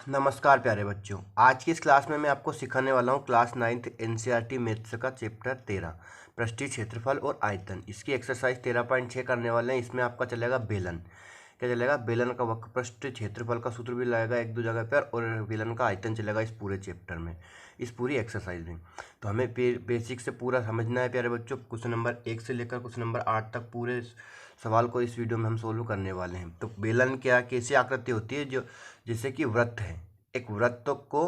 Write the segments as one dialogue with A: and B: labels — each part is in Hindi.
A: नमस्कार प्यारे बच्चों। आज की इस क्लास में मैं आपको सिखाने वाला हूँ क्लास 9th एनसीईआरटी मैथ्स का चैप्टर 13 पृष्ठीय क्षेत्रफल और आयतन। इसकी एक्सरसाइज 13.6 करने वाले हैं। इसमें आपका चलेगा बेलन। क्या चलेगा? बेलन का वक्र पृष्ठीय क्षेत्रफल का सूत्र भी लगेगा एक दो जगह पर, और बेलन का आयतन चलेगा इस पूरे चैप्टर में, इस पूरी एक्सरसाइज में। तो हमें बेसिक से पूरा समझना है प्यारे बच्चों। क्वेश्चन नंबर 1 से लेकर क्वेश्चन नंबर 8 तक पूरे सवाल को इस वीडियो में हम सोल्व करने वाले हैं। तो बेलन क्या कैसी आकृति होती है? जो जैसे कि वृत्त है, एक वृत्त को,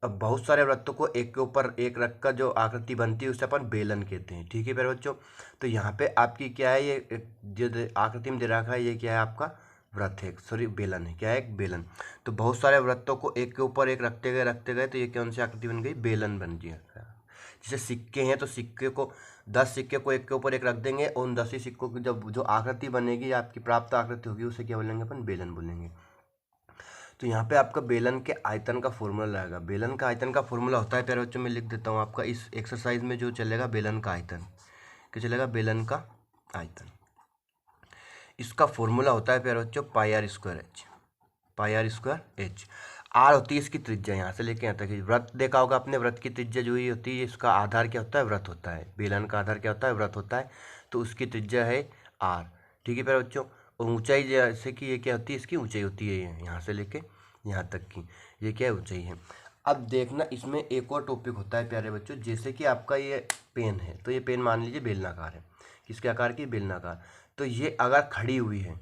A: अब बहुत सारे वृत्तों को एक के ऊपर एक रख कर जो आकृति बनती है उसे अपन बेलन कहते हैं। ठीक है प्यारे बच्चों। तो यहाँ पे आपकी क्या है, ये जो आकृति में दे रखा है ये क्या है? आपका वृत्त है, सॉरी बेलन है। क्या है? एक बेलन। तो बहुत सारे वृत्तों को एक के ऊपर एक रखते गए तो ये कौन सी आकृति बन गई? बेलन बन गई। जैसे सिक्के हैं तो सिक्के को 10 सिक्के को एक के ऊपर एक रख देंगे और उन 10 ही सिक्कों की जब जो आकृति बनेगी, आपकी प्राप्त आकृति होगी, उसे क्या बोलेंगे? अपन बेलन बोलेंगे। तो यहाँ पे आपका बेलन के आयतन का फॉर्मूला लगेगा। बेलन का आयतन का फॉर्मूला होता है प्यारे बच्चों, मैं लिख देता हूँ आपका इस एक्सरसाइज में जो चलेगा बेलन का आयतन। क्या चलेगा? बेलन का आयतन। इसका फॉर्मूला होता है प्यारे बच्चों pi are square h. Pi are square h. R होती है इसकी त्रिज्या, यहाँ से लेके यहाँ तक वृत्त देखा होगा आपने। वृत्त की त्रिज्या जो ही होती है, इसका आधार क्या होता है? वृत्त होता है। बेलन का आधार क्या होता है? वृत्त होता है। तो उसकी त्रिज्या है आर। ठीक है प्यारे बच्चों। और ऊंचाई जैसे कि ये क्या होती है? इसकी ऊंचाई होती है यहाँ से लेके यहाँ तक की, ये क्या है? ऊंचाई है। अब देखना इसमें एक और टॉपिक होता है प्यारे बच्चों। जैसे कि आपका ये पेन है, तो ये पेन मान लीजिए बेलनाकार है। किसके आकार की? बेलनाकार। तो ये अगर खड़ी हुई है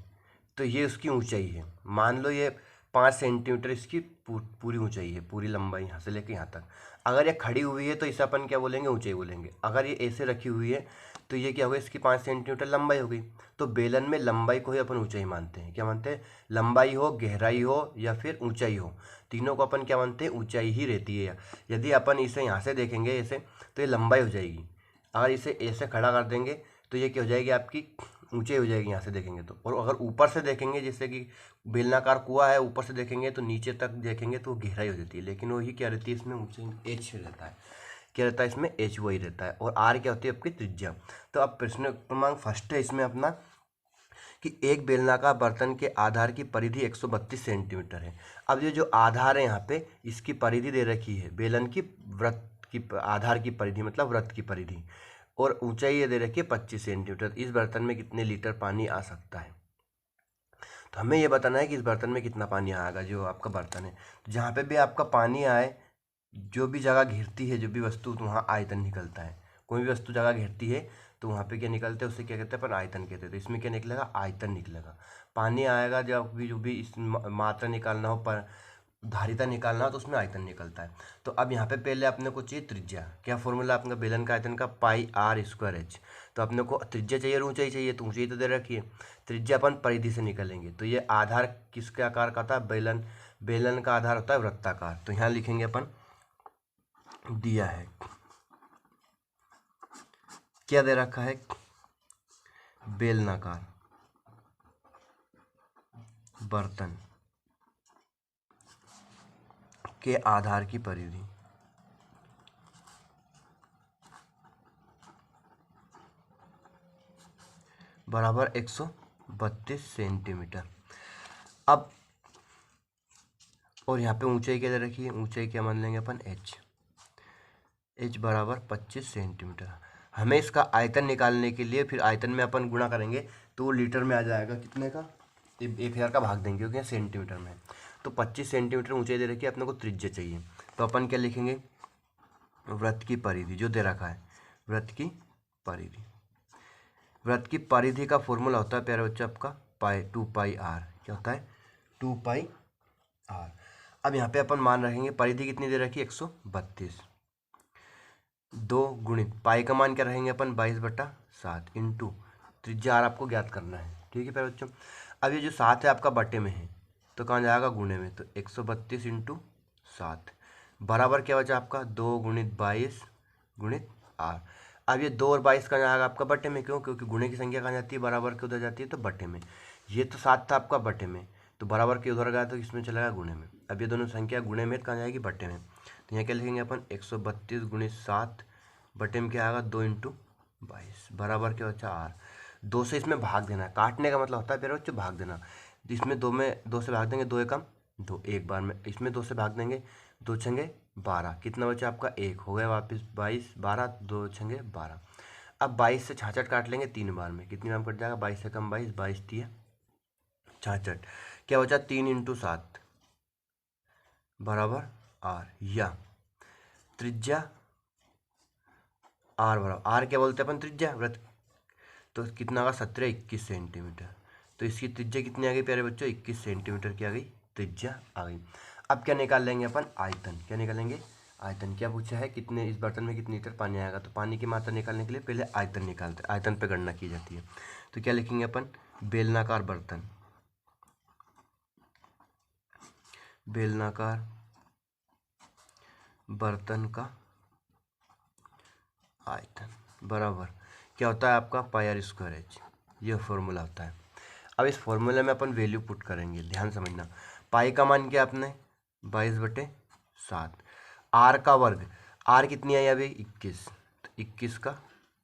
A: तो ये उसकी ऊंचाई है। मान लो ये 5 सेंटीमीटर इसकी पूरी ऊंचाई है, पूरी लंबाई यहाँ से लेके यहाँ तक। अगर ये खड़ी हुई है तो इसे अपन क्या बोलेंगे? ऊंचाई बोलेंगे। अगर ये ऐसे रखी हुई है तो ये क्या होगा? इसकी 5 सेंटीमीटर लंबाई हो गई। तो बेलन में लंबाई को ही अपन ऊंचाई मानते हैं। क्या मानते हैं? लंबाई हो, गहराई हो या फिर ऊंचाई हो, तीनों को अपन क्या मानते हैं? ऊंचाई ही रहती है। यदि अपन इसे यहाँ से देखेंगे ऐसे तो ये लंबाई हो जाएगी। अगर इसे ऐसे खड़ा कर देंगे तो ये क्या हो जाएगी? आपकी ऊंचाई हो जाएगी यहाँ से देखेंगे तो। और अगर ऊपर से देखेंगे, जैसे कि बेलनाकार कुआं है, ऊपर से देखेंगे तो नीचे तक देखेंगे तो गहराई हो जाती है। लेकिन वही क्या रहती है इसमें? ऊंचाई एच रहता है। क्या रहता है इसमें? एच वही रहता है। और आर क्या होती है? आपकी त्रिज्या। तो अब प्रश्न क्रमांक फर्स्ट है इसमें अपना कि एक बेलनाकार बर्तन के आधार की परिधि 132 सेंटीमीटर है। अब ये जो आधार है यहाँ पे, इसकी परिधि दे रखी है बेलन की, वृत्त की आधार की परिधि मतलब वृत्त की परिधि, और ऊंचाई ये दे रखी है 25 सेंटीमीटर। इस बर्तन में कितने लीटर पानी आ सकता है? तो हमें ये बताना है कि इस बर्तन में कितना पानी आएगा। जो आपका बर्तन है, तो जहाँ पे भी आपका पानी आए, जो भी जगह घिरती है, जो भी वस्तु, तो वहाँ आयतन निकलता है। कोई भी वस्तु जगह घिरती है तो वहाँ पे क्या निकलता है? उससे क्या कहते हैं? अपन आयतन कहते हैं। तो इसमें क्या निकलेगा? आयतन निकलेगा। पानी आएगा, जब भी जो भी इस मात्रा निकालना हो, पर धारिता निकालना हो, तो उसमें आयतन निकलता है। तो अब यहाँ पे पहले अपने को चाहिए त्रिज्या। क्या फॉर्मूला अपने बेलन का आयतन का? पाई आर स्क्वायर एच। तो अपने को त्रिज्या चाहिए और ऊंचाई चाहिए, तो ऊंचाई तो दे रखी है। त्रिज्या अपन परिधि से निकलेंगे। तो ये आधार किसके आकार का था? बेलन। बेलन का आधार होता है वृत्ताकार। तो यहाँ लिखेंगे अपन, दिया है, क्या दे रखा है? बेलनाकार बर्तन के आधार की परिधि बराबर 132 सेंटीमीटर। अब और यहाँ पे ऊंचाई क्या दे रखी है? ऊंचाई क्या मान लेंगे अपन? एच। एच बराबर 25 सेंटीमीटर। हमें इसका आयतन निकालने के लिए फिर आयतन में अपन गुणा करेंगे तो वो लीटर में आ जाएगा। कितने का? 1000 का भाग देंगे क्योंकि सेंटीमीटर में। तो 25 सेंटीमीटर ऊंचाई दे रखी है, अपने को त्रिज्या चाहिए। तो अपन क्या लिखेंगे? वृत्त की परिधि जो दे रखा है, वृत्त की परिधि। वृत्त की परिधि का फॉर्मूला होता है प्यारे बच्चों आपका पाई 2 पाई आर। क्या होता है? 2 पाई आर। अब यहाँ पे अपन मान रखेंगे परिधि कितनी दे रखी है? 132। 2 गुणित पाई का मान क्या रहेंगे अपन? 22/7 इंटू त्रिज्या आर आपको ज्ञात करना है। ठीक है प्यारे बच्चों। अब ये जो 7 है आपका बटे में है, तो कहाँ जाएगा? गुणे में। तो 132 इंटू 7 बराबर क्या बचा आपका? 2 गुणित 22 गुणित आर। अब ये 2 और 22 कहाँ जाएगा आपका? बटे में। क्यों? क्योंकि गुणे की संख्या कहाँ जाती है? बराबर के उधर जाती है, तो बटे में। ये तो 7 था आपका बटे में, तो बराबर के उधर गया तो इसमें चला गया गुणे में। अब ये दोनों संख्या गुणे में कहाँ जाएगी? बटे में। तो यहाँ क्या लिखेंगे अपन? 132 गुणित 7 बटे में क्या आएगा? 2 इंटू 22 बराबर क्या बचा? आर। 2 से इसमें भाग देना है। काटने का मतलब होता है प्यारे बच्चों भाग देना। तो इसमें 2 से भाग देंगे, 2 एकम 2, एक बार में इसमें 2 से भाग देंगे, 2 छंगे 12, कितना बचा आपका 1 हो गया वापस 22, 12, 2 छंगे 12। अब 22 से 66 काट लेंगे 3 बार में, कितनी बार में कट जाएगा, 22 से कम 22, 22 दिया 66, क्या बचा 3 × 7 बराबर आर, या त्रिज्या आर बराबर, आर क्या बोलते हैं अपन, त्रिज्या वृत्त, तो कितना होगा 17, 21 सेंटीमीटर। तो इसकी त्रिज्या कितनी आ गई प्यारे बच्चों, 21 सेंटीमीटर की आ गई त्रिज्या आ गई। अब क्या निकाल लेंगे अपन, आयतन, क्या निकालेंगे, आयतन। क्या पूछा है, कितने इस बर्तन में कितने लीटर पानी आएगा, तो पानी की मात्रा निकालने के लिए पहले आयतन निकालते हैं, आयतन पे गणना की जाती है। तो क्या लिखेंगे अपन, बेलनाकार बर्तन, बेलनाकार बर्तन का आयतन बराबर क्या होता है आपका, πr²h, यह फॉर्मूला होता है। अब इस फॉर्मूले में अपन वैल्यू पुट करेंगे, ध्यान समझना। पाई का मान क्या आपने 22/7, आर का वर्ग, आर कितनी आई अभी 21, तो 21 का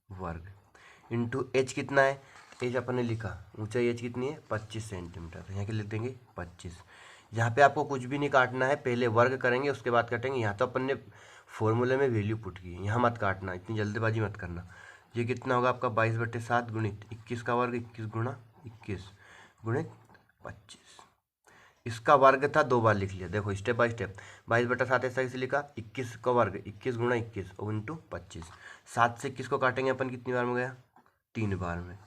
A: वर्ग इंटू एच कितना है, एच अपन ने लिखा, ऊंचाई एच कितनी है 25 सेंटीमीटर, तो यहाँ के लिख देंगे 25। यहाँ पे आपको कुछ भी नहीं काटना है, पहले वर्ग करेंगे उसके बाद काटेंगे। यहाँ तो अपन ने फॉर्मूले में वैल्यू पुट की है, यहाँ मत काटना, इतनी जल्दबाजी मत करना। ये कितना होगा आपका 22/7 गुणित 21 का वर्ग, 21 गुणा 21 गुणित 25, इसका वर्ग था 2 बार लिख लिया, देखो स्टेप बाय स्टेप। 22/7 ऐसा इसे लिखा, 21 का वर्ग 21 गुणा 21 और इंटू 25, 7 से 21 को काटेंगे अपन, कितनी बार में गया 3 बार में,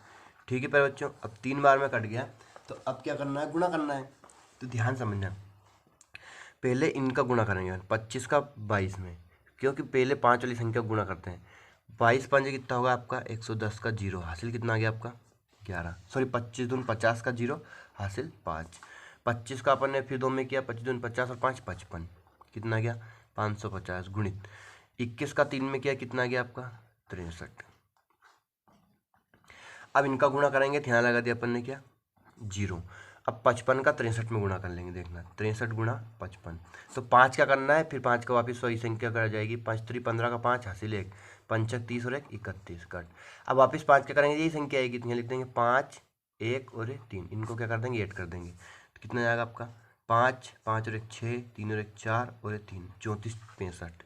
A: ठीक है प्यारे बच्चों। अब 3 बार में कट गया, तो अब क्या करना है, गुणा करना है। तो ध्यान समझना, पहले इनका गुणा करेंगे 25 का 22 में, क्योंकि पहले 5 वाली संख्या गुणा करते हैं। 22 5 कितना होगा आपका 110 का 0, हासिल कितना आ गया आपका 11, सॉरी 25 दून 50 का 0 हासिल 5। 25 का अपन ने फिर 2 में किया, 25 दून 50 और 5 55, कितना गया 550 गुणित 21 का 3 में किया, कितना गया आपका 63। अब इनका गुणा करेंगे, ध्यान लगा दिया अपन ने क्या 0। अब 55 का 63 में गुणा कर लेंगे, देखना 63 गुणा 55, तो 5 का करना है, फिर 5 का वापस वही संख्या कर जाएगी, 5 3 15 का 5 हासिल 1, 5 30 और 1 31 कट। अब वापस 5 क्या करेंगे, यही संख्या आएगी, तो यहाँ लिख देंगे 5 1 और 1 3, इनको क्या कर देंगे ऐड कर देंगे, तो कितना जाएगा आपका 5 5 और 1 6, 3 और 1 4 और 1 3, 34 65,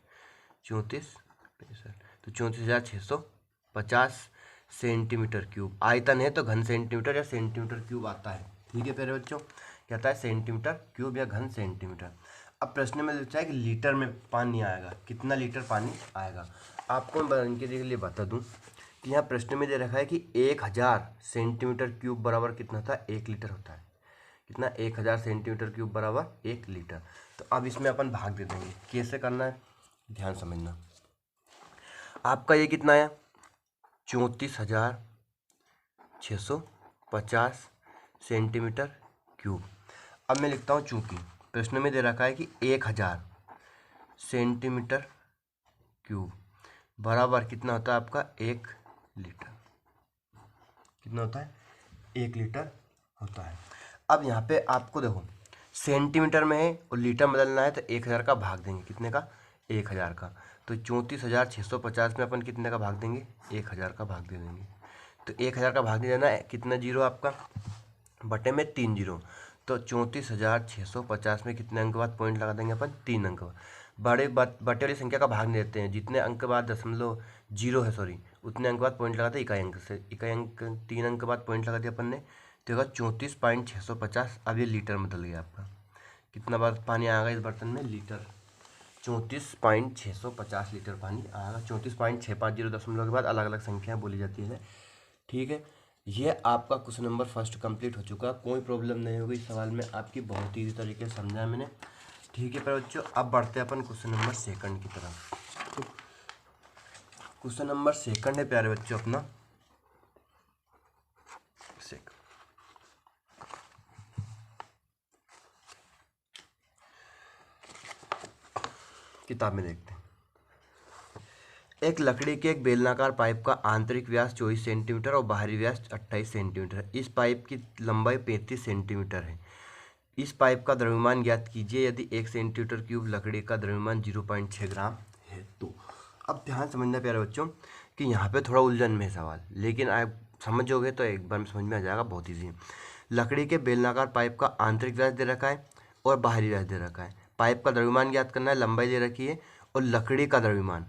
A: 34 65, तो 34,650 सेंटीमीटर क्यूब। आयतन है तो घन सेंटीमीटर या सेंटीमीटर क्यूब आता है, ठीक है प्यारे बच्चों, क्या आता है सेंटीमीटर क्यूब या घन सेंटीमीटर। अब प्रश्न में पूछा है कि लीटर में पानी आएगा, कितना लीटर पानी आएगा। आपको मैं इनके लिए बता दूं कि यहाँ प्रश्न में दे रखा है कि 1000 सेंटीमीटर क्यूब बराबर कितना था, 1 लीटर होता है, कितना 1000 सेंटीमीटर क्यूब बराबर 1 लीटर। तो अब इसमें अपन भाग दे देंगे, कैसे करना है ध्यान समझना। आपका ये कितना है 34,650 सेंटीमीटर क्यूब। अब मैं लिखता हूँ, चूंकि प्रश्न में दे रखा है कि 1000 सेंटीमीटर क्यूब बराबर कितना होता है आपका 1 लीटर, कितना होता है 1 लीटर होता है। अब यहाँ पे आपको देखो सेंटीमीटर में है और लीटर बदलना है, तो 1000 का भाग देंगे, कितने का 1000 का, तो 34,650 में अपन कितने का भाग देंगे 1000 का भाग दे देंगे। तो 1000 का भाग दे देना है, कितना जीरो आपका बटे में 3 जीरो, तो 34,650 में कितने अंक बाद पॉइंट लगा देंगे अपन 3 अंक। बड़े बटे वाली संख्या का भाग नहीं देते हैं, जितने अंक बाद 0.0 है सॉरी, उतने अंक बाद पॉइंट लगाते हैं इकाई अंक से, इकाई अंक 3 अंक बाद पॉइंट लगा दिया अपन ने, तो होगा 34.650। अब ये लीटर में बदल गया आपका, कितना बार पानी आएगा इस बर्तन में लीटर, 34.650 लीटर पानी आएगा। 34.650 दशमलव के बाद अलग अलग संख्याएं बोली जाती है, ठीक है। ये आपका क्वेश्चन नंबर फर्स्ट कंप्लीट हो चुका, कोई प्रॉब्लम नहीं होगी इस सवाल में, आपकी बहुत ईजी तरीके से समझाया मैंने, ठीक है पर बच्चों। अब बढ़ते हैं अपन क्वेश्चन नंबर सेकंड की तरफ। तो क्वेश्चन नंबर सेकंड है प्यारे बच्चों अपना किताब में देखते हैं। एक लकड़ी के एक बेलनाकार पाइप का आंतरिक व्यास 24 सेंटीमीटर और बाहरी व्यास 28 सेंटीमीटर है। इस पाइप की लंबाई 35 सेंटीमीटर है। इस पाइप का द्रव्यमान ज्ञात कीजिए यदि 1 सेंटीमीटर क्यूब लकड़ी का द्रव्यमान 0.6 ग्राम है तो। अब ध्यान समझना प्यारे बच्चों कि यहाँ पे थोड़ा उलझन में है सवाल, लेकिन आप समझोगे तो एक बार में समझ में आ जाएगा, बहुत ईजी है। लकड़ी के बेलनाकार पाइप का आंतरिक व्यास दे रखा है और बाहरी व्यास दे रखा है। पाइप का द्रव्यमान ज्ञात करना है, लंबाई दे रखी है, और लकड़ी का द्रव्यमान,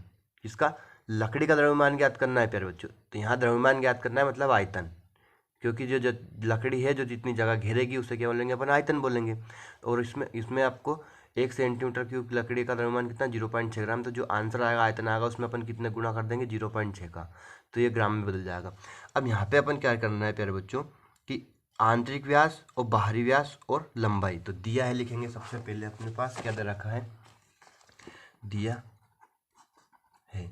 A: किसका, लकड़ी का द्रव्यमान ज्ञात करना है प्यारे बच्चों। तो यहाँ द्रव्यमान ज्ञात करना है मतलब आयतन, क्योंकि जो लकड़ी है जो जितनी जगह घेरेगी उसे क्या बोलेंगे अपन, आयतन बोलेंगे। और इसमें इसमें आपको 1 सेंटीमीटर क्यूब लकड़ी का द्रव्यमान कितना, 0.6 ग्राम। तो जो आंसर आएगा आयतन आएगा उसमें अपन कितने गुना कर देंगे, 0.6 का, तो ये ग्राम में बदल जाएगा। अब यहाँ पे अपन क्या करना है प्यारे बच्चों कि आंतरिक व्यास और बाहरी व्यास और लंबाई तो दिया है, लिखेंगे सबसे पहले अपने पास क्या दे रखा है, दिया है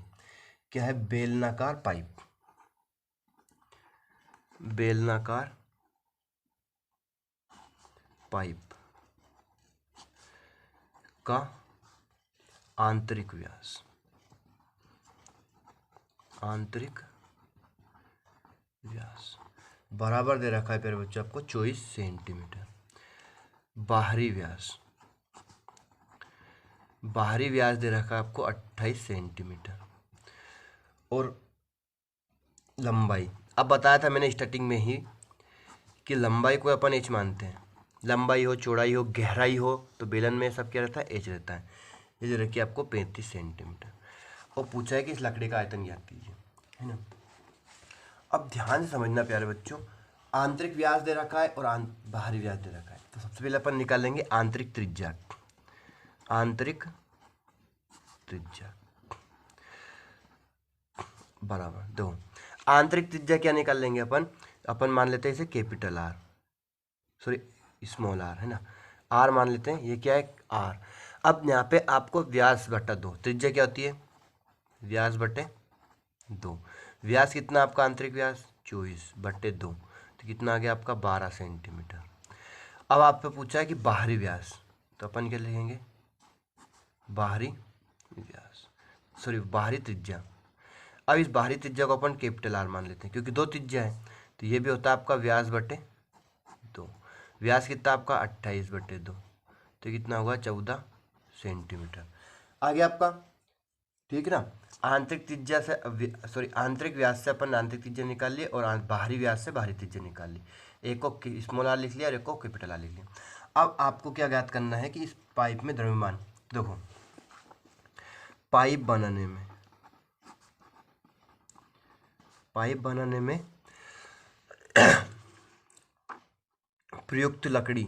A: क्या है, बेलनाकार पाइप, बेलनाकार पाइप का आंतरिक व्यास, आंतरिक व्यास बराबर दे रखा है प्यारे बच्चों आपको 24 सेंटीमीटर। बाहरी व्यास, बाहरी व्यास दे रखा है आपको 28 सेंटीमीटर। और लंबाई, अब बताया था मैंने स्टार्टिंग में ही कि लंबाई को अपन एच मानते हैं, लंबाई हो, चौड़ाई हो, गहराई हो, तो बेलन में सब क्या रहता है, एच रहता है। ये जो रखिए आपको 35 सेंटीमीटर। और पूछा है कि इस लकड़ी का आयतन ज्ञात कीजिए, है ना। अब ध्यान से समझना प्यारे बच्चों, आंतरिक व्यास दे रखा है और बाहरी व्यास दे रखा है। तो सबसे पहले अपन निकालेंगे आंतरिक त्रिज्या, आंतरिक त्रिज्या बराबर 2। आंतरिक त्रिज्या क्या निकाल लेंगे अपन, अपन मान लेते हैं इसे capital R, sorry small R, है ना, आर मान लेते हैं, ये क्या है आर। अब यहाँ पे आपको व्यास बटा 2, त्रिज्या क्या होती है, व्यास बटे 2। व्यास कितना आपका आंतरिक व्यास 24/2, तो कितना आ गया आपका 12 सेंटीमीटर। अब आपसे पूछा है कि बाहरी व्यास, तो अपन क्या लिखेंगे, बाहरी व्यास, सॉरी बाहरी त्रिज्या। अब इस बाहरी त्रिज्या को अपन कैपिटल आर मान लेते हैं क्योंकि 2 त्रिज्या है, तो ये भी होता है आपका व्यास बटे 2। व्यास कितना आपका 28/2, तो कितना होगा 14 सेंटीमीटर। आगे आपका ठीक ना। आंतरिक त्रिज्या से सॉरी आंतरिक व्यास से अपन आंतरिक त्रिज्या निकाल लिए और बाहरी व्यास से बाहरी त्रिज्या निकाल ली। एक को स्मॉल आर लिख लिया और एक को कैपिटल आर लिख लिया। अब आपको क्या ज्ञात करना है कि इस पाइप में द्रव्यमान, देखो पाइप बनाने में, पाइप बनाने में प्रयुक्त लकड़ी,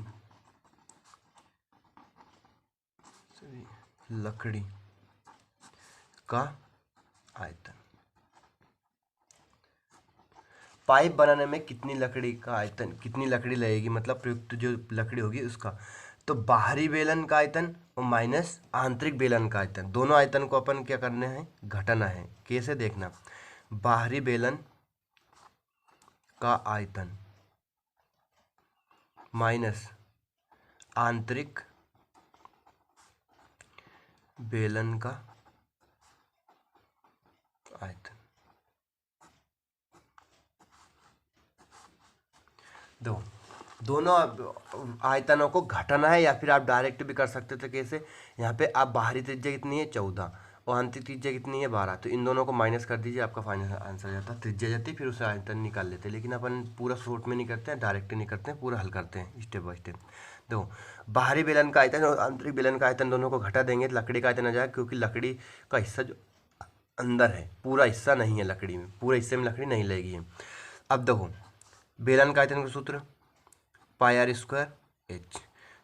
A: लकड़ी का आयतन, पाइप बनाने में कितनी लकड़ी का आयतन, कितनी लकड़ी लगेगी, मतलब प्रयुक्त जो लकड़ी होगी उसका। तो बाहरी बेलन का आयतन और माइनस आंतरिक बेलन का आयतन, दोनों आयतन को अपन क्या करना है, घटाना है। कैसे देखना, बाहरी बेलन का आयतन माइनस आंतरिक बेलन का आयतन, दोनों आयतनों को घटाना है, या फिर आप डायरेक्ट भी कर सकते थे। कैसे, यहाँ पे आप बाहरी त्रिज्या कितनी है 14 और आंतरिक त्रिज्या कितनी है 12, तो इन दोनों को माइनस कर दीजिए, आपका फाइनल आंसर जाता है, त्रिज्या जाती है, फिर उसे आयतन निकाल लेते हैं। लेकिन अपन पूरा शॉर्ट में नहीं करते हैं, डायरेक्ट नहीं करते हैं, पूरा हल करते हैं स्टेप बाय स्टेप। देखो बाहरी बेलन का आयतन और आंतरिक बेलन का आयतन दोनों को घटा देंगे, लकड़ी का आयतन आ जाएगा, क्योंकि लकड़ी का हिस्सा जो अंदर है पूरा हिस्सा नहीं है लकड़ी में, पूरे हिस्से में लकड़ी नहीं लगेगी है। अब देखो बेलन का आयतन का सूत्र πr² h,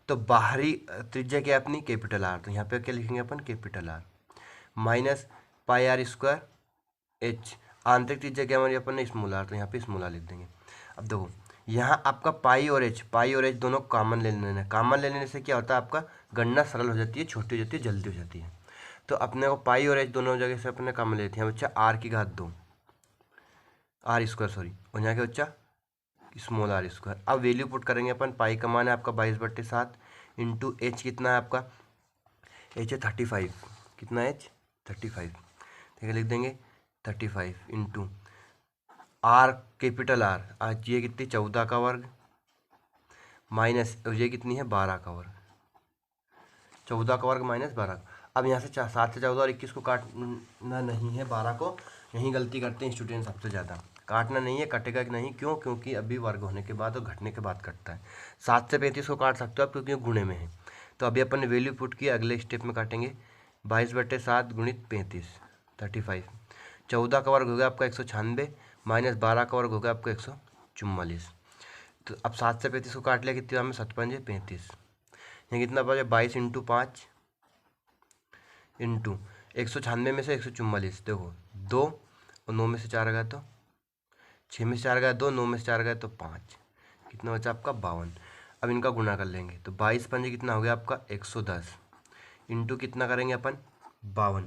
A: तो बाहरी त्रिज्या क्या अपनी कैपिटल आर, तो यहाँ पे क्या लिखेंगे अपन capital R, minus πr² h, आंतरिक त्रिज्या क्या हमारी अपन ने स्मॉल आर, तो यहाँ पे स्मॉल आर लिख देंगे। अब देखो यहाँ आपका पाई और एच दोनों कॉमन ले लेना है। कॉमन ले लेने से क्या होता है, आपका गणना सरल हो जाती है, छोटी हो जाती है, जल्दी हो जाती है। तो अपने को पाई और एच दोनों जगह से अपने कॉमन लेते हैं बच्चा, r⁻², r², सॉरी, और यहाँ क्या बच्चा स्मॉल r²। अब वैल्यू पुट करेंगे अपन, पाई का मान है आपका 22/7 इंटू एच कितना है आपका, एच है 35, कितना एच 35, ठीक है, लिख देंगे 35 इंटू आर कैपिटल आर, आज ये कितनी 14 का वर्ग माइनस, और ये कितनी है 12 का वर्ग, 14 का वर्ग माइनस 12। अब यहाँ से 7 से 14 और 21 को काटना नहीं है, 12 को, यहीं गलती करते हैं स्टूडेंट सबसे ज़्यादा, काटना नहीं है, कटेगा नहीं, क्यों, क्योंकि अभी वर्ग होने के बाद और घटने के बाद कटता है। 7 से 35 को काट सकते हो आप, क्योंकि गुणे में है, तो अभी अपन ने वैल्यू पुट किया, अगले स्टेप में काटेंगे 22/7 गुणित 35 35। 14 का वर्ग हो गया आपका 196 माइनस 12 का वर्ग हो गया आपका 144। तो अब 7 से 35 को काट लिया, कितनी बार में 7×5 35, यहाँ कितना बचे 22 इंटू 5 इंटू 196 में से 144, देखो 2 और 9 में से 4 गया तो 6 में से 4 गया 2, 9 में से 4 गया तो 5, कितना बचा आपका 52। अब इनका गुणा कर लेंगे तो 22×5 कितना हो गया आपका 110 इंटू कितना करेंगे अपन 52,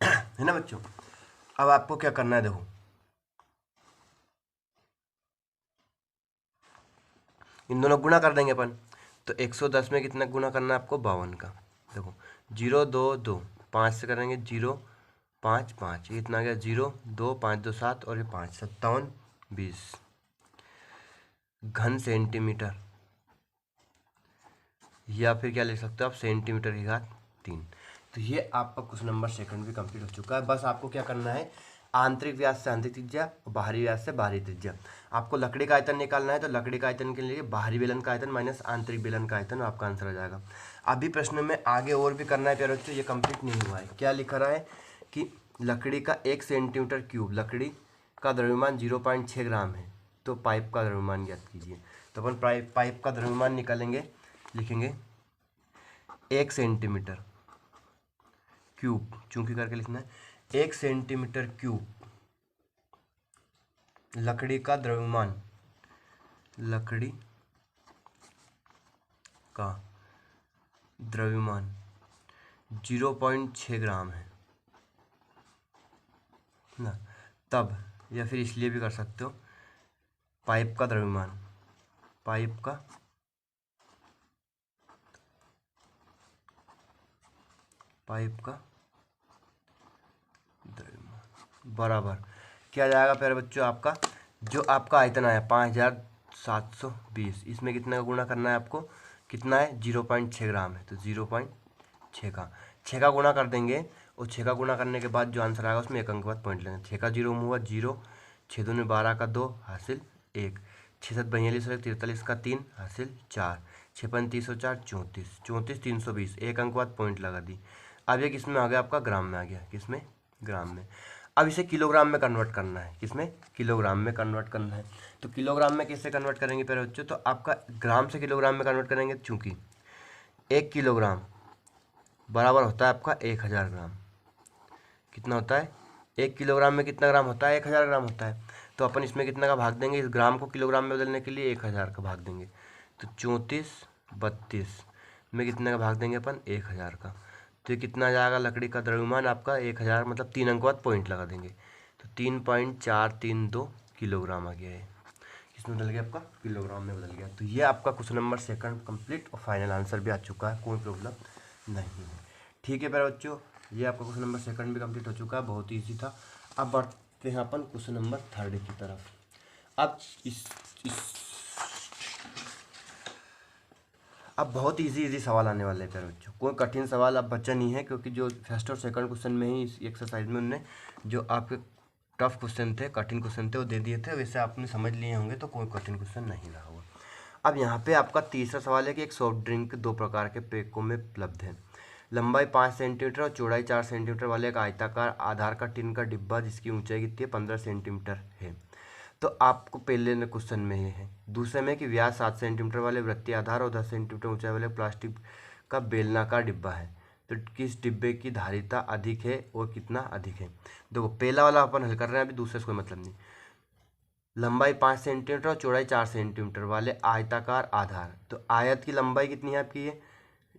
A: है ना बच्चों। अब आपको क्या करना है, देखो इन दोनों गुणा कर देंगे अपन। तो 110 में कितना गुणा करना है आपको 52 का, देखो 0 2 2 5 से करेंगे 0 5 5, ये इतना आ गया 0 2 5 2 7 और ये 5 57 20 घन सेंटीमीटर, या फिर क्या लिख सकते हो आप सेंटीमीटर की घात 3। तो ये आपका क्वेश्चन नंबर सेकंड भी कंप्लीट हो चुका है। बस आपको क्या करना है, आंतरिक व्यास से आंतरिक त्रिज्या और बाहरी व्यास से बाहरी त्रिज्या। आपको लकड़ी का आयतन निकालना है, तो लकड़ी का आयतन के लिए बाहरी बेलन का आयतन माइनस आंतरिक बेलन का आयतन आपका आंसर आ जाएगा। अभी प्रश्न में आगे और भी करना है प्यारे बच्चों, ये कंप्लीट नहीं हुआ है। क्या लिखा रहा है कि लकड़ी का 1 सेंटीमीटर क्यूब, लकड़ी का द्रव्यमान 0.6 ग्राम है, तो पाइप का द्रव्यमान ज्ञात कीजिए। तो अपन पाइप का द्रव्यमान निकालेंगे, लिखेंगे 1 सेंटीमीटर क्यूब, चूंकि करके लिखना है 1 सेंटीमीटर क्यूब लकड़ी का द्रव्यमान, लकड़ी का द्रव्यमान 0.6 ग्राम है ना। तब या फिर इसलिए भी कर सकते हो पाइप का द्रव्यमान, पाइप का द्रव्यमान बराबर क्या जाएगा प्यारे बच्चों, आपका जो आपका आयतन आया 5720, इसमें कितना का गुणा करना है आपको, कितना है 0.6 ग्राम है, तो 0.6 का 6 का गुणा कर देंगे, और 6 का गुणा करने के बाद जो आंसर आएगा उसमें एक अंक बाद पॉइंट लेना। 6 का 0 हुआ 0, 6 दूनी 12 का 2 हासिल 1, 6 7 42 और 43 का 3 हासिल 4, 6 5 30 और 4 34, 34 320, एक अंक बाद पॉइंट लगा दी। अब ये किस में आ गया आपका, ग्राम में आ गया, किसमें ग्राम में। अब इसे किलोग्राम में कन्वर्ट करना है, किसमें किलोग्राम में कन्वर्ट करना है। तो किलोग्राम में कैसे कन्वर्ट करेंगे पहले बच्चों, तो आपका ग्राम से किलोग्राम में कन्वर्ट करेंगे, चूंकि 1 किलोग्राम बराबर होता है आपका 1000 ग्राम। कितना होता है 1 किलोग्राम में कितना ग्राम होता है, 1000 ग्राम होता है। तो अपन इसमें कितना का भाग देंगे, इस ग्राम को किलोग्राम में बदलने के लिए 1000 का भाग देंगे। तो 34 32 में कितने का भाग देंगे अपन 1000 का। तो ये कितना आ जाएगा, लकड़ी का द्रव्यमान आपका 1000, मतलब 3 अंक बाद पॉइंट लगा देंगे, तो 3.432 किलोग्राम आ गया है। इसमें बदल गया आपका किलोग्राम में बदल गया। तो ये आपका क्वेश्चन नंबर सेकंड कंप्लीट और फाइनल आंसर भी आ चुका है, कोई प्रॉब्लम नहीं है। ठीक है प्यारे बच्चों, ये आपका क्वेश्चन नंबर सेकंड भी कंप्लीट हो चुका है, बहुत ही ईजी था। अब बढ़ते हैं अपन क्वेश्चन नंबर थर्ड की तरफ। अब अब बहुत इजी सवाल आने वाले हैं प्यारे बच्चों, कोई कठिन सवाल अब बचा नहीं है, क्योंकि जो फर्स्ट और सेकंड क्वेश्चन में ही इस एक्सरसाइज में उन्होंने जो आपके टफ क्वेश्चन थे, कठिन क्वेश्चन थे, वो दे दिए थे। वैसे आपने समझ लिए होंगे, तो कोई कठिन क्वेश्चन नहीं रहा होगा। अब यहाँ पे आपका तीसरा सवाल है कि एक सॉफ्ट ड्रिंक 2 प्रकार के पैकों में उपलब्ध है। लंबाई 5 सेंटीमीटर और चौड़ाई 4 सेंटीमीटर वाले एक आयताकार आधार का टिन का डिब्बा, जिसकी ऊंचाई कितनी है 15 सेंटीमीटर है। तो आपको पहले क्वेश्चन में ये है, दूसरे में कि व्यास 7 सेंटीमीटर वाले वृत्तीय आधार और 10 सेंटीमीटर ऊंचाई वाले प्लास्टिक का बेलनाकार डिब्बा है, तो किस डिब्बे की धारिता अधिक है और कितना अधिक है। देखो पहला वाला अपन हल कर रहे हैं, अभी दूसरे से कोई मतलब नहीं। लंबाई 5 सेंटीमीटर और चौड़ाई 4 सेंटीमीटर वाले आयताकार आधार, तो आयत की लंबाई कितनी है आपकी ये,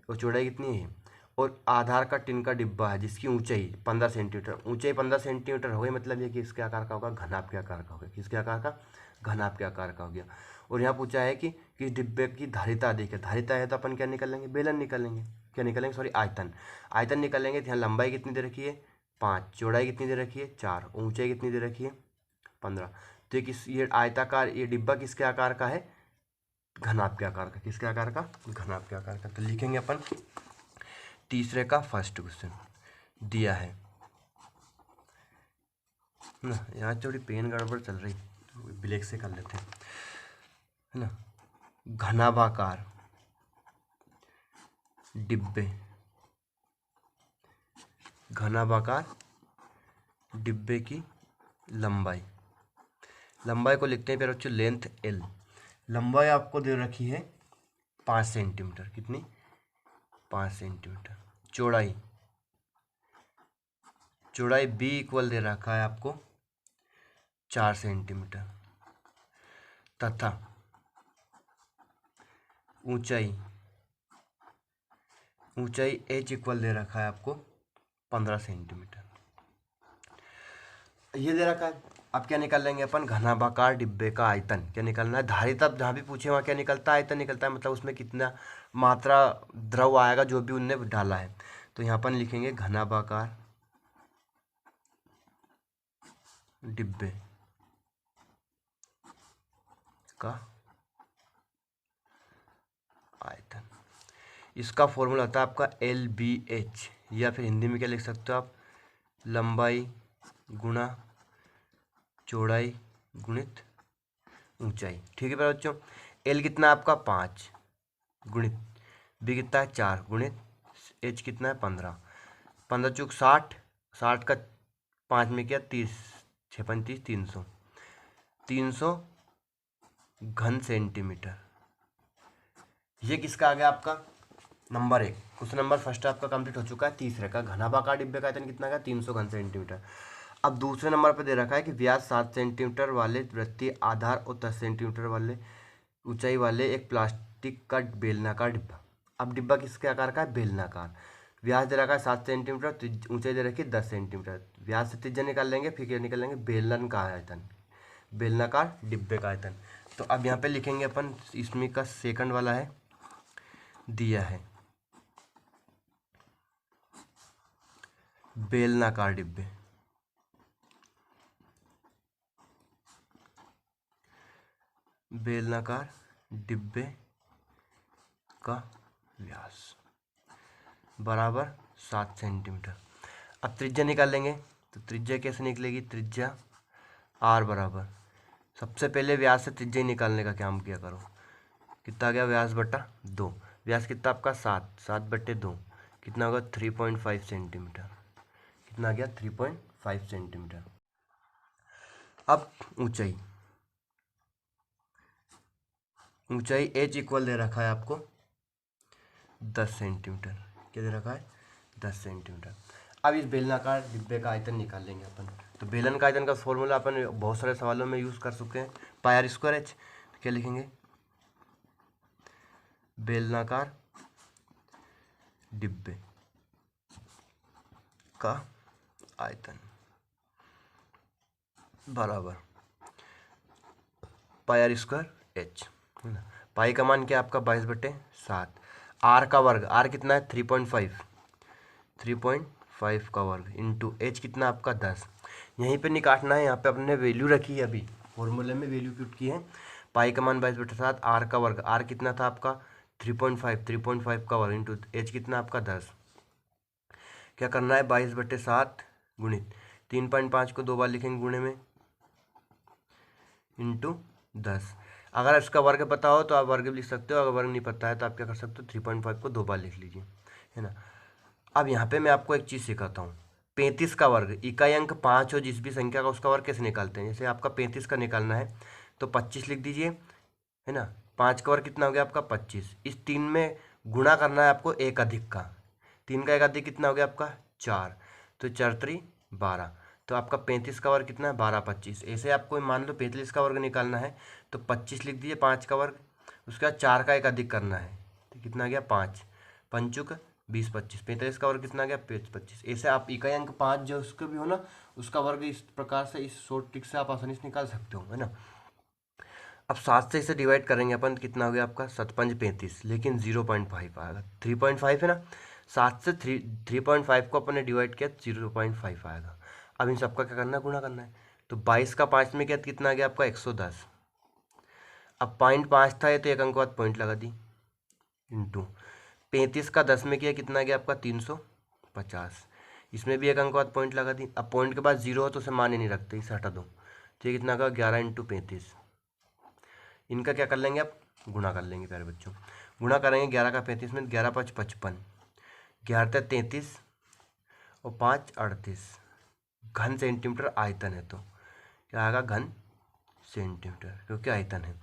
A: और चौड़ाई कितनी है, और आधार का टिन का डिब्बा है जिसकी ऊंचाई 15 सेंटीमीटर, ऊंचाई 15 सेंटीमीटर हो गई, मतलब ये कि इसके आकार का होगा, घनाभ के आकार का होगा, किसके आकार का, घनाभ के आकार का हो गया। और यहाँ पूछा है कि किस डिब्बे की धारिता अधिक है। धारिता है तो अपन क्या निकालेंगे, बेलन निकालेंगे, क्या निकालेंगे, सॉरी आयतन, आयतन निकालेंगे। तो यहाँ लंबाई कितनी दे रखी है 5, चौड़ाई कितनी दे रखी है 4, ऊंचाई कितनी दे रखी है 15। तो ये आयताकार ये डिब्बा किसके आकार का है, घनाभ के आकार का, किसके आकार का, घनाभ के आकार का। तो लिखेंगे अपन तीसरे का फर्स्ट क्वेश्चन दिया है ना। यहाँ थोड़ी पेन गड़बड़ चल रही, तो ब्लैक से कर लेते हैं, है ना। घनाभाकार डिब्बे, घनाभाकार डिब्बे की लंबाई, लंबाई को लिखते हैं फिर बच्चों लेंथ एल। लंबाई आपको दे रखी है 5 सेंटीमीटर, कितनी 5 सेंटीमीटर। चौड़ाई, चौड़ाई बी इक्वल दे रखा है आपको 4 सेंटीमीटर तथा ऊंचाई, ऊंचाई एच इक्वल दे रखा है आपको 15 सेंटीमीटर। ये दे रखा है। अब क्या निकाल लेंगे अपन, घनाभाकार डिब्बे का आयतन क्या निकालना है। धारिता जहाँ भी पूछे वहाँ क्या निकलता है, आयतन निकलता है, मतलब उसमें कितना मात्रा द्रव आएगा जो भी उनने डाला है। तो यहाँ अपन लिखेंगे घनाभाकार डिब्बे का आयतन। इसका फॉर्मूला होता है आपका LBH, या फिर हिंदी में क्या लिख सकते हो आप, लंबाई गुणा चौड़ाई गुणित ऊंचाई। ठीक है प्यारे बच्चों। L कितना है आपका 5 गुणित B कितना है 4 गुणित H कितना है 15, 15 चौक 60, 60 का 5 में क्या 30, 6 35 300, 300 घन सेंटीमीटर। ये किसका आ गया आपका नंबर 1। क्वेश्चन नंबर फर्स्ट आपका कंप्लीट हो चुका है। तीसरे का घनाभाकार डिब्बे का आयतन कितना का 300 घन सेंटीमीटर। अब दूसरे नंबर पर दे रखा है कि व्यास 7 सेंटीमीटर वाले वृत्तीय आधार और 10 सेंटीमीटर वाले ऊंचाई वाले एक प्लास्टिक का बेलनाकार डिब्बा। अब डिब्बा किसके आकार का है, बेलनाकार। व्यास दे रखा है 7 सेंटीमीटर, ऊंचाई दे रखी है 10 सेंटीमीटर। व्यास से त्रिज्या निकाल लेंगे, फिर क्या निकाल लेंगे, बेलन का आयतन, बेलनाकार डिब्बे का आयतन। तो अब यहाँ पे लिखेंगे अपन, इसमें का सेकंड वाला है दिया है बेलनाकार डिब्बे, बेलनाकार डिब्बे का व्यास बराबर 7 सेंटीमीटर। अब त्रिज्या निकाल लेंगे, तो त्रिज्या कैसे निकलेगी, त्रिज्या R बराबर, सबसे पहले व्यास से त्रिज्या निकालने का काम किया करो। कितना आ गया, व्यास बटा 2, व्यास कितना आपका 7, 7 बटे 2 कितना होगा 3.5 सेंटीमीटर। कितना आ गया 3.5 सेंटीमीटर। अब ऊंचाई, ऊंचाई H इक्वल दे रखा है आपको 10 सेंटीमीटर। क्या दे रखा है 10 सेंटीमीटर। अब इस बेलनाकार डिब्बे का आयतन निकाल लेंगे अपन। तो बेलन का आयतन का फॉर्मूला अपन बहुत सारे सवालों में यूज़ कर चुके हैं, पाई R² H। तो क्या लिखेंगे, बेलनाकार डिब्बे का आयतन बराबर पाई R² H, है ना। पाई का मान क्या आपका 22/7। R का वर्ग, R कितना है 3.5, 3.5 का वर्ग इंटू H कितना आपका 10। यहीं पे नहीं काटना है, यहाँ पे अपने वैल्यू रखी है, अभी फॉर्मूले में वैल्यू पुट की है। पाई का मान 22/7, R का वर्ग, R कितना था आपका 3.5, 3.5 का वर्ग इंटू H कितना आपका 10। क्या करना है 22/7 गुणित 3.5 को 2 बार लिखेंगे गुणे में इंटू 10। अगर इसका वर्ग पता हो तो आप वर्ग भी लिख सकते हो, अगर वर्ग नहीं पता है तो आप क्या कर सकते हो 3.5 को 2 बार लिख लीजिए, है ना। अब यहाँ पे मैं आपको एक चीज़ सिखाता हूँ, 35 का वर्ग, इकाई अंक 5 हो जिस भी संख्या का, उसका वर्ग कैसे निकालते हैं। जैसे आपका 35 का निकालना है तो 25 लिख दीजिए, है ना। 5 का वर्ग कितना हो गया आपका 25। इस 3 में गुणा करना है आपको एक अधिक का, 3 का एक अधिक कितना हो गया आपका 4, तो 4 3 12। तो आपका 35 का वर्ग कितना है 12 25। ऐसे आपको मान लो 45 का वर्ग निकालना है तो 25 लिख दीजिए 5 का वर्ग, उसके बाद 4 का एक अधिक करना है तो कितना गया 5, पंचुक 20 25, 45 का वर्ग कितना गया 25। ऐसे आप इकाई अंक 5 जो उसका भी हो ना, उसका वर्ग इस प्रकार से, इस शॉर्ट ट्रिक से आप आसानी से निकाल सकते हो, है ना। अब 7 से इसे डिवाइड करेंगे अपन, कितना हो गया आपका 7 5 35, लेकिन 0.5 आएगा, 3.5 है ना। 7 से 3.5 को अपन ने डिवाइड किया 0.5 आएगा। अब इन सबका क्या करना है, गुणा करना है। तो 22 का 5 में क्या कितना आ गया आपका 110। अब 0.5 था ये, तो एक अंक बाद पॉइंट लगा दी इंटू 35 का 10 में किया कितना गया आपका 350। इसमें भी एक अंक बाद पॉइंट लगा दी। अब पॉइंट के बाद 0 हो तो उसे मान ही नहीं रखते, इसे हटा दो। तो ये कितना का 11 इंटू 35। इनका क्या कर लेंगे आप, गुणा कर लेंगे प्यारे बच्चों। गुणा करेंगे 11 का 35 में, 11 5 55, 11 33 और 5 38 घन सेंटीमीटर आयतन है। तो क्या आएगा? घन सेंटीमीटर, क्योंकि आयतन है।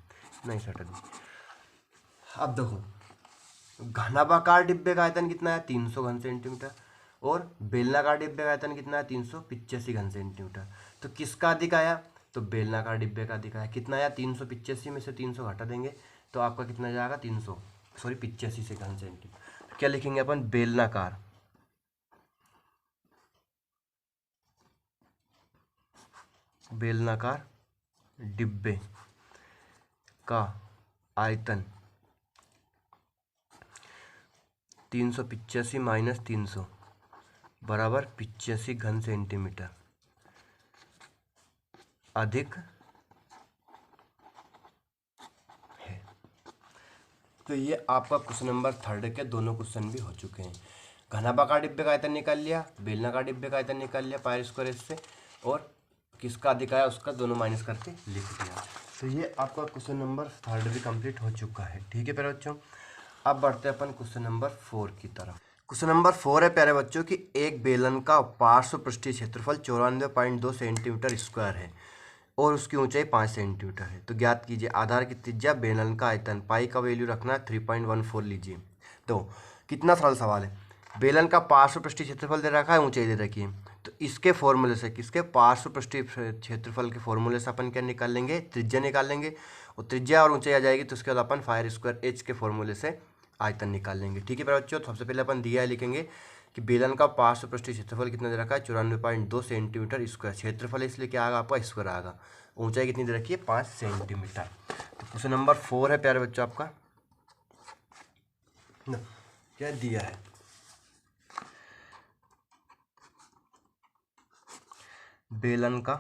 A: नहीं सटक। अब देखो घनाभाकार डिब्बे का आयतन कितना है? 300 घन सेंटीमीटर। और बेलनाकार डिब्बे का आयतन कितना है? 385 घन सेंटीमीटर। तो किसका अधिक आया? तो बेलनाकार डिब्बे का अधिक आया। कितना आया? 385 में से 300 घटा देंगे तो आपका कितना जाएगा? 85 से घन सेंटीमीटर। क्या लिखेंगे अपन? बेलनाकार बेलनाकार डिब्बे का आयतन 385 माइनस 300 बराबर 85 घन सेंटीमीटर अधिक है। तो ये आपका क्वेश्चन नंबर 3 के दोनों क्वेश्चन भी हो चुके हैं। घनाभाकार डिब्बे का आयतन निकाल लिया, बेलनाकार डिब्बे का आयतन निकाल लिया पाई स्क्वायर से, और किसका अधिक आया उसका दोनों माइनस करके लिख दिया। तो ये आपका क्वेश्चन नंबर 3 भी कंप्लीट हो चुका है। ठीक है प्यारे बच्चों, अब बढ़ते हैं अपन क्वेश्चन नंबर 4 की तरफ। क्वेश्चन नंबर 4 है प्यारे बच्चों कि एक बेलन का पार्श्व पृष्ठीय क्षेत्रफल 94.2 सेंटीमीटर स्क्वायर है और उसकी ऊंचाई 5 सेंटीमीटर है। तो ज्ञात कीजिए आधार की त्रिज्या, बेलन का आयतन। पाई का वैल्यू रखना है 3.14 लीजिए। तो कितना सरल सवाल है। बेलन का पार्श्व पृष्ठीय क्षेत्रफल दे रखा है, ऊंचाई दे रखी है। तो इसके फॉर्मूले से, किसके? पार्श्व पृष्ठीय क्षेत्रफल के फॉर्मूले से अपन क्या निकाल लेंगे? त्रिज्या निकाल लेंगे। और त्रिज्या और ऊंचाई आ जाएगी तो उसके बाद अपन फायर स्क्वायर एच के फॉर्मूले से आयतन निकाल लेंगे। ठीक है प्यारे बच्चों, तो सबसे पहले अपन दिया है लिखेंगे कि बेलन का पार्श्व पृष्ठीय क्षेत्रफल कितना दे रखा है? 94.2 सेंटीमीटर स्क्वायर। क्षेत्रफल इसलिए क्या आएगा आपका? स्क्वायर आएगा। ऊंचाई कितनी दे रखी है? 5 सेंटीमीटर। तो क्वेश्चन नंबर 4 है प्यारे बच्चों आपका ना, क्या दिया है? बेलन का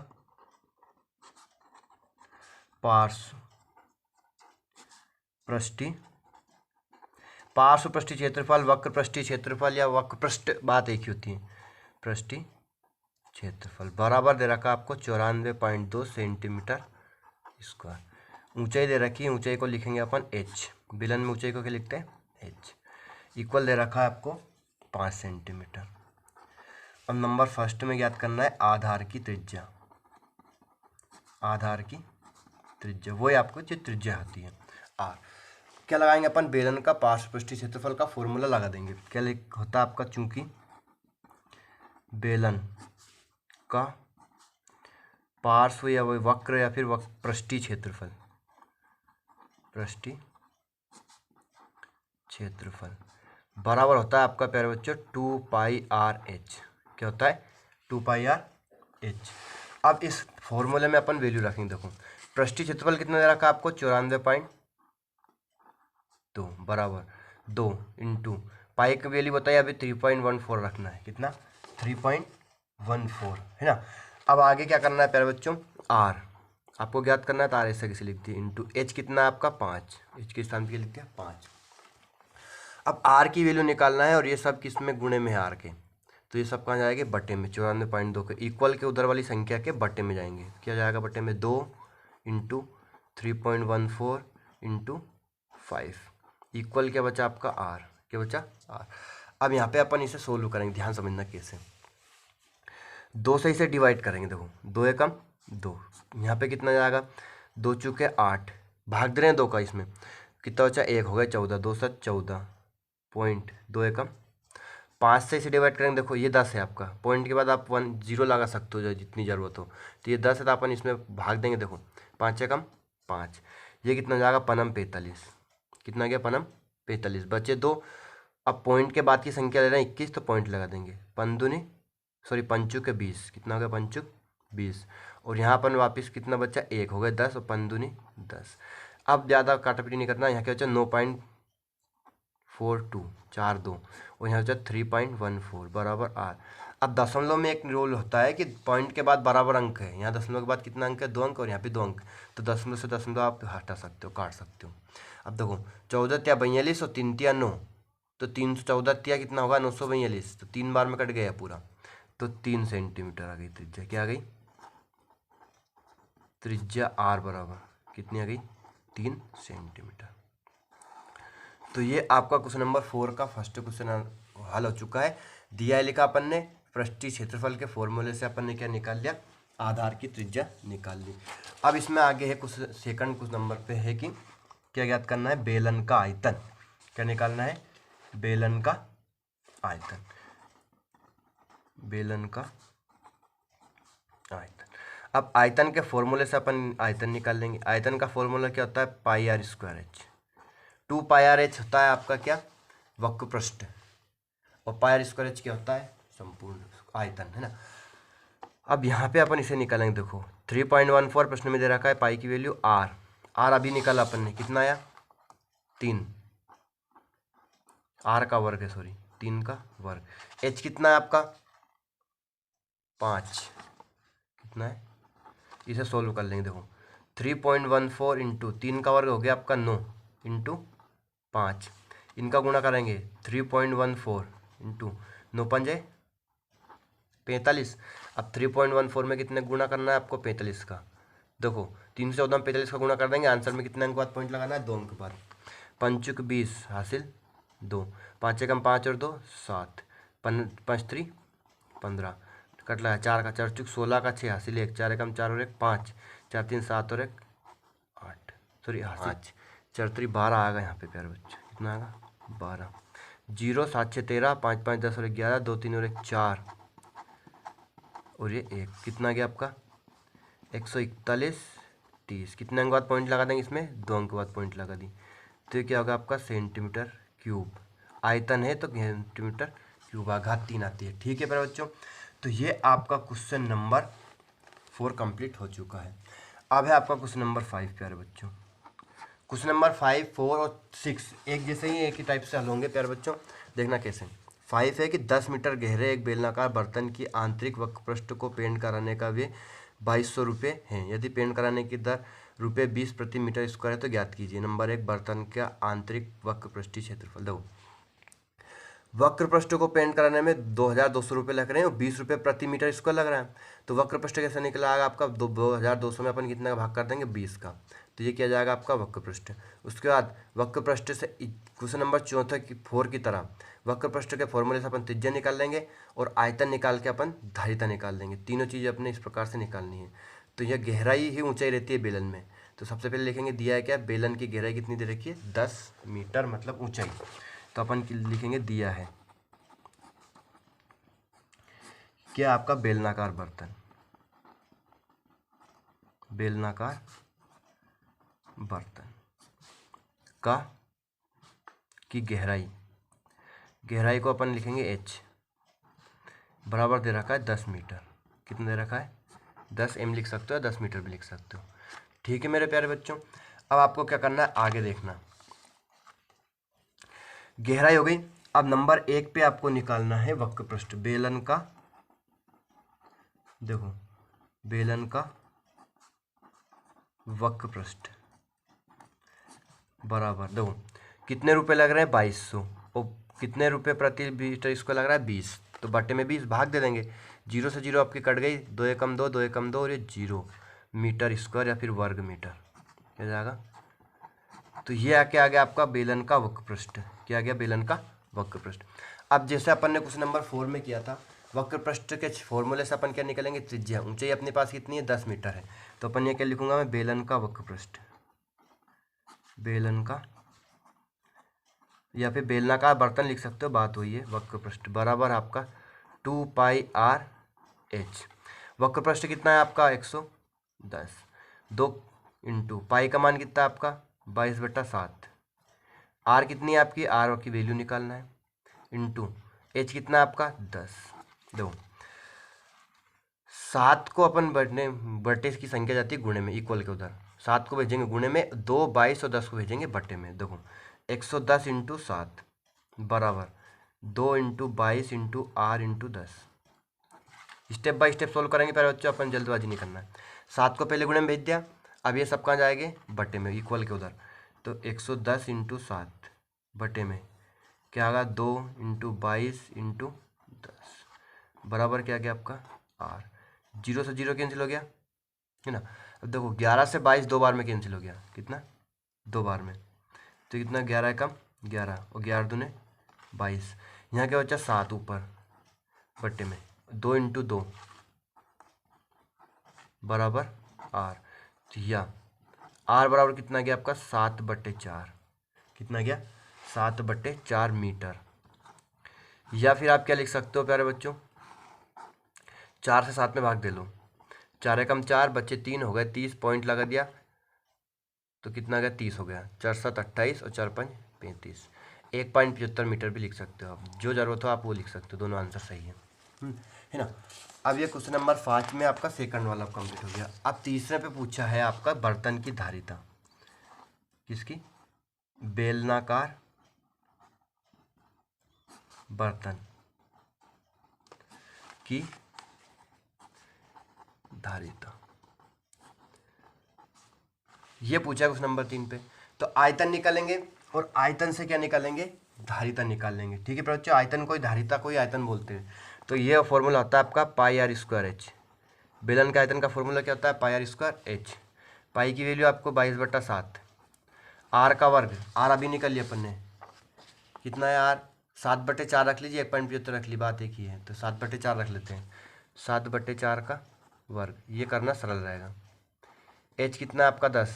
A: पार्श्व पृष्ठीय क्षेत्रफल, वक्र पृष्ठीय क्षेत्रफल या वक्र पृष्ठ, बात एक ही होती है। पृष्ठीय क्षेत्रफल बराबर दे रखा आपको 94.2 सेंटीमीटर स्क्वायर। ऊंचाई दे रखी है, ऊंचाई को लिखेंगे अपन h। बेलन में ऊंचाई को क्या लिखते हैं? h। इक्वल दे रखा है आपको 5 सेंटीमीटर। अब नंबर फर्स्ट में ज्ञात करना है आधार की त्रिज्या। आधार की त्रिज्या वही आपको जो त्रिज्या होती है r। क्या लगाएंगे अपन? बेलन का पार्श्व पृष्ठीय क्षेत्रफल का फॉर्मूला लगा देंगे। क्या होता है आपका? चूंकि बेलन का पार्श्व या वक्र या फिर पृष्ठीय क्षेत्रफल, पृष्ठीय क्षेत्रफल बराबर होता है आपका प्यारे बच्चों 2πr/h। क्या होता है? 2πr/h। अब इस फॉर्मूले में अपन वैल्यू रखेंगे। देखो पृष्ठीय क्षेत्रफल कितना दे रखा है आपको? 94.2 बराबर 2 इंटू पाई की वैल्यू बताइए अभी 3.14 रखना है। कितना? 3.14 है ना। अब आगे क्या करना है प्यारे बच्चों? r आपको ज्ञात करना है, तो r ऐसे कैसे लिख दिए इंटू h। कितना है आपका? 5। h के स्थान पे लिख दिया 5। अब r की वैल्यू निकालना है और ये सब किस में गुणे में है r के, तो ये सब कहाँ जाएंगे? बटे में। 94.2 के इक्वल के उधर वाली संख्या के बटे में जाएंगे। क्या जाएगा बटे में? 2 इंटू 3.14 इंटू 5 इक्वल क्या बचा आपका? r। क्या बचा? r। अब यहाँ पे अपन इसे सोल्व करेंगे, ध्यान समझना कैसे। 2 से इसे डिवाइड करेंगे। देखो 2 एकम 2, यहाँ पे कितना जाएगा? 2 चुके 8, भाग दे रहे हैं 2 का, इसमें कितना बचा? 1 हो गया 14, 2 7 14 पॉइंट 2 एकम 5 से इसे डिवाइड करेंगे। देखो ये 10 है आपका, पॉइंट के बाद आप 1 0 लगा सकते हो जो जितनी ज़रूरत हो। तो ये 10 है तो अपन इसमें भाग देंगे। देखो 5 एकम 5, ये कितना जाएगा? पनम 45। कितना गया? पनम 45 बचे 2। अब पॉइंट के बाद की संख्या ले रहे हैं 21, तो पॉइंट लगा देंगे। पंचू के 20। कितना हो गया? पंचुक 20। और यहाँ पर वापस कितना बचा? 1 हो गया 10 और 5 10। अब ज़्यादा काटापीटी नहीं करना। यहाँ क्या बचा? 9.42 4 2 और यहाँ बचा 3.14 बराबर r। अब दशमलव में एक रूल होता है कि पॉइंट के बाद बराबर अंक है। यहाँ दशमलव के बाद कितना अंक है? 2 अंक, और यहाँ पे 2 अंक। तो दशमलव से दशमलव आप हटा सकते हो, काट सकते हो। अब देखो 14 तिया 42 और 3 तिया 9, तो 314 तिया कितना होगा? 942। तो 3 बार में कट गया पूरा, तो 3 सेंटीमीटर आ गई त्रिज्या। क्या आ गई? त्रिज्या r बराबर कितनी आ गई? 3 सेंटीमीटर। तो ये आपका क्वेश्चन नंबर 4 का फर्स्ट क्वेश्चन हल हो चुका है। दिया है लिखा अपन ने, पृष्ठीय क्षेत्रफल के फॉर्मूले से अपन ने क्या निकाल लिया, आधार की त्रिज्या निकाल ली। अब इसमें आगे है कुछ सेकंड कुछ नंबर पे है कि क्या ज्ञात करना है, बेलन का आयतन। क्या निकालना है, बेलन का आयतन, बेलन का आयतन। अब आयतन के फॉर्मूले से अपन आयतन निकाल लेंगे। आयतन का फॉर्मूला क्या होता है, pi are square h. 2 pi r h होता है आपका क्या, वक्र पृष्ठ, और पाई आर स्क्वायर एच क्या होता है, संपूर्ण आयतन, है ना। अब यहाँ पे अपन इसे निकालेंगे। देखो 3.14 प्रश्न में दे रखा है पाई की वैल्यू आर। आर अभी निकाला अपन ने, कितना आया, 3, आर का वर्ग है, सॉरी 3 का वर्ग। एच कितना है आपका, 5, कितना है, इसे सोल्व कर लेंगे। देखो 3.14 इंटू 3 का वर्ग हो गया आपका 9 इंटू 5, इनका गुणा करेंगे 3.14 इंटू 9 पंजे 45। अब 3.14 में कितने गुणा करना है आपको, 45 का। देखो 3 से 14 में 45 का गुणा कर देंगे, आंसर में कितने अंक बाद पॉइंट लगाना है, 2 अंक बाद। 5 20 हासिल 2, 5 एकम 5 और 2 7, 5 3 15, कट लगा 4 का 4 चुक 16 का 6 हासिल 1, 4 एकम 4 और 1 5, 4 3 7 और 1 8, सॉरी हासिल 4 3 12 आ गया यहाँ पे प्यारे बच्चे, कितना आएगा 12, 0 7 6 13, 5 5 10 और 1 11, 2 3 और 1 4 और ये 1, कितना गया आपका 141 30। कितने अंक बाद पॉइंट लगा देंगे इसमें, 2 अंक बाद पॉइंट लगा दी। तो ये क्या होगा आपका सेंटीमीटर क्यूब। आयतन है तो सेंटीमीटर क्यूब, आघात 3 आती है। ठीक है प्यारे बच्चों, तो ये आपका क्वेश्चन नंबर 4 कंप्लीट हो चुका है। अब है आपका क्वेश्चन नंबर 5 प्यारे बच्चों। क्वेश्चन नंबर 5 4 और 6 एक जैसे ही, एक ही टाइप से हल होंगे प्यारे बच्चों। देखना कैसे। 5 है कि 10 मीटर गहरे एक बेलनाकार बर्तन की आंतरिक वक्र पृष्ठ को पेंट कराने का व्यय 2200 रुपये है। यदि पेंट कराने की दर रुपये 20 प्रति मीटर स्क्वायर है तो ज्ञात कीजिए। नंबर 1, बर्तन का आंतरिक वक्र पृष्ठीय क्षेत्रफल। देखो वक्र पृष्ठ को पेंट कराने में 2200 रुपये लग रहे हैं और 20 रुपये प्रति मीटर स्क्वायर लग रहा है। तो वक्र पृष्ठ कैसे निकला आएगा आपका, 2200 में अपन कितना भाग कर देंगे, 20 का। तो ये क्या जाएगा आपका वक्र पृष्ठ। उसके बाद वक्र पृष्ठ से क्वेश्चन नंबर 4 की तरह वक्र पृष्ठ के फॉर्मूले से अपन त्रिज्या निकाल लेंगे और आयतन निकाल के अपन धारिता निकाल लेंगे। तीनों चीज़ें अपने इस प्रकार से निकालनी है। तो यह गहराई ही ऊंचाई रहती है बेलन में। तो सबसे पहले लिखेंगे, दिया है क्या, बेलन की गहराई कितनी दे रखी है, 10 मीटर मतलब ऊंचाई। तो अपन लिखेंगे दिया है क्या आपका बेलनाकार बर्तन, बेलनाकार बर्तन का की गहराई को अपन लिखेंगे h, बराबर दे रखा है 10 मीटर। कितना दे रखा है, 10 m लिख सकते हो, 10 मीटर भी लिख सकते हो। ठीक है मेरे प्यारे बच्चों, अब आपको क्या करना है, आगे देखना। गहराई हो गई। अब नंबर 1 पे आपको निकालना है वक्र पृष्ठ, बेलन का, देखो बेलन का वक्र पृष्ठ बराबर, देखो कितने रुपए लग रहे हैं, 2200, और कितने रुपए प्रति मीटर इसको लग रहा है, 20। तो बटे में 20 भाग दे देंगे, 0 से 0 आपकी कट गई, 2 एकम 2, 2 एकम 2 और ये 0 मीटर स्क्वायर या फिर वर्ग मीटर क्या जाएगा। तो ये आके आ गया आपका बेलन का वक्र पृष्ठ। क्या आ गया, बेलन का वक्र पृष्ठ। अब जैसे अपन ने क्वेश्चन नंबर 4 में किया था, वक्र पृष्ठ के फॉर्मूले से अपन क्या निकलेंगे, त्रिज्या। ऊंचाई अपने पास कितनी है, 10 मीटर है। तो अपन ये क्या लिखूंगा मैं, बेलन का वक्र पृष्ठ, बेलन का या फिर बेलनाकार बर्तन लिख सकते हो, बात हुई है, वक्र पृष्ठ बराबर आपका 2 पाई आर एच। वक्र पृष्ठ कितना है आपका, 110, 2 इंटू पाई का मान कितना है आपका, 22/7। आर कितनी है आपकी, आर की वैल्यू निकालना है, इंटू एच कितना है आपका, 10। दो 7 को अपन बटे की संख्या जाती है गुणे में, इक्वल के उधर 7 को भेजेंगे गुणे में, 2 22 और 10 को भेजेंगे बटे में। देखो 110 इंटू 7 बराबर 2 into 22 into R into 10। Step by step solve करेंगे पहले बच्चों, अपन जल्दबाजी नहीं करना है। 7 को पहले गुणे में भेज दिया, अब ये सब कहाँ जाएंगे, बटे में, इक्वल के उधर। तो 110 इंटू 7 बटे में क्या आएगा, 2 इंटू 22 इंटू 10 बराबर क्या आ गया आपका आर। 0 से 0 कैंसिल हो गया है ना। अब देखो 11 से 22 दो बार में कैंसिल हो गया, कितना, 2 बार में। तो कितना, 11 कम 11 और 11 दूने 22। यहाँ क्या बचा 7 ऊपर बट्टे में 2 इंटू 2 बराबर आर। तो या आर बराबर कितना गया आपका 7/4। कितना गया 7/4 मीटर। या फिर आप क्या लिख सकते हो प्यारे बच्चों, 4 से 7 में भाग दे लो। 4 एकम 4 बच्चे 3 हो गए, 30 पॉइंट लगा दिया तो कितना गया 30 हो गया। 4 7 28 और 4 5 35। 1.75 मीटर भी लिख सकते हो आप, जो ज़रूरत हो आप वो लिख सकते हो, दोनों आंसर सही है। है ना। अब ये क्वेश्चन नंबर 5 में आपका सेकंड वाला कंप्लीट हो गया। अब तीसरे पे पूछा है आपका बर्तन की धारिता। किसकी? बेलनाकार बर्तन की धारिता, ये पूछा है क्वेश्चन नंबर 3 पे। तो आयतन निकालेंगे और आयतन से क्या निकालेंगे? धारिता निकाल लेंगे। ठीक है बच्चों, आयतन कोई धारिता कोई आयतन बोलते हैं। तो ये फॉर्मूला होता है आपका πr²h। बेलन का आयतन का फॉर्मूला क्या होता है? πr²h। पाई की वैल्यू आपको 22/7। आर का वर्ग, आर अभी निकल लिया अपन ने, कितना है आर? 7/4 रख लीजिए, 1.75 रख ली, बात एक ही है। तो 7/4 रख लेते हैं, 7/4 का वर्ग, ये करना सरल रहेगा। एच कितना है आपका 10,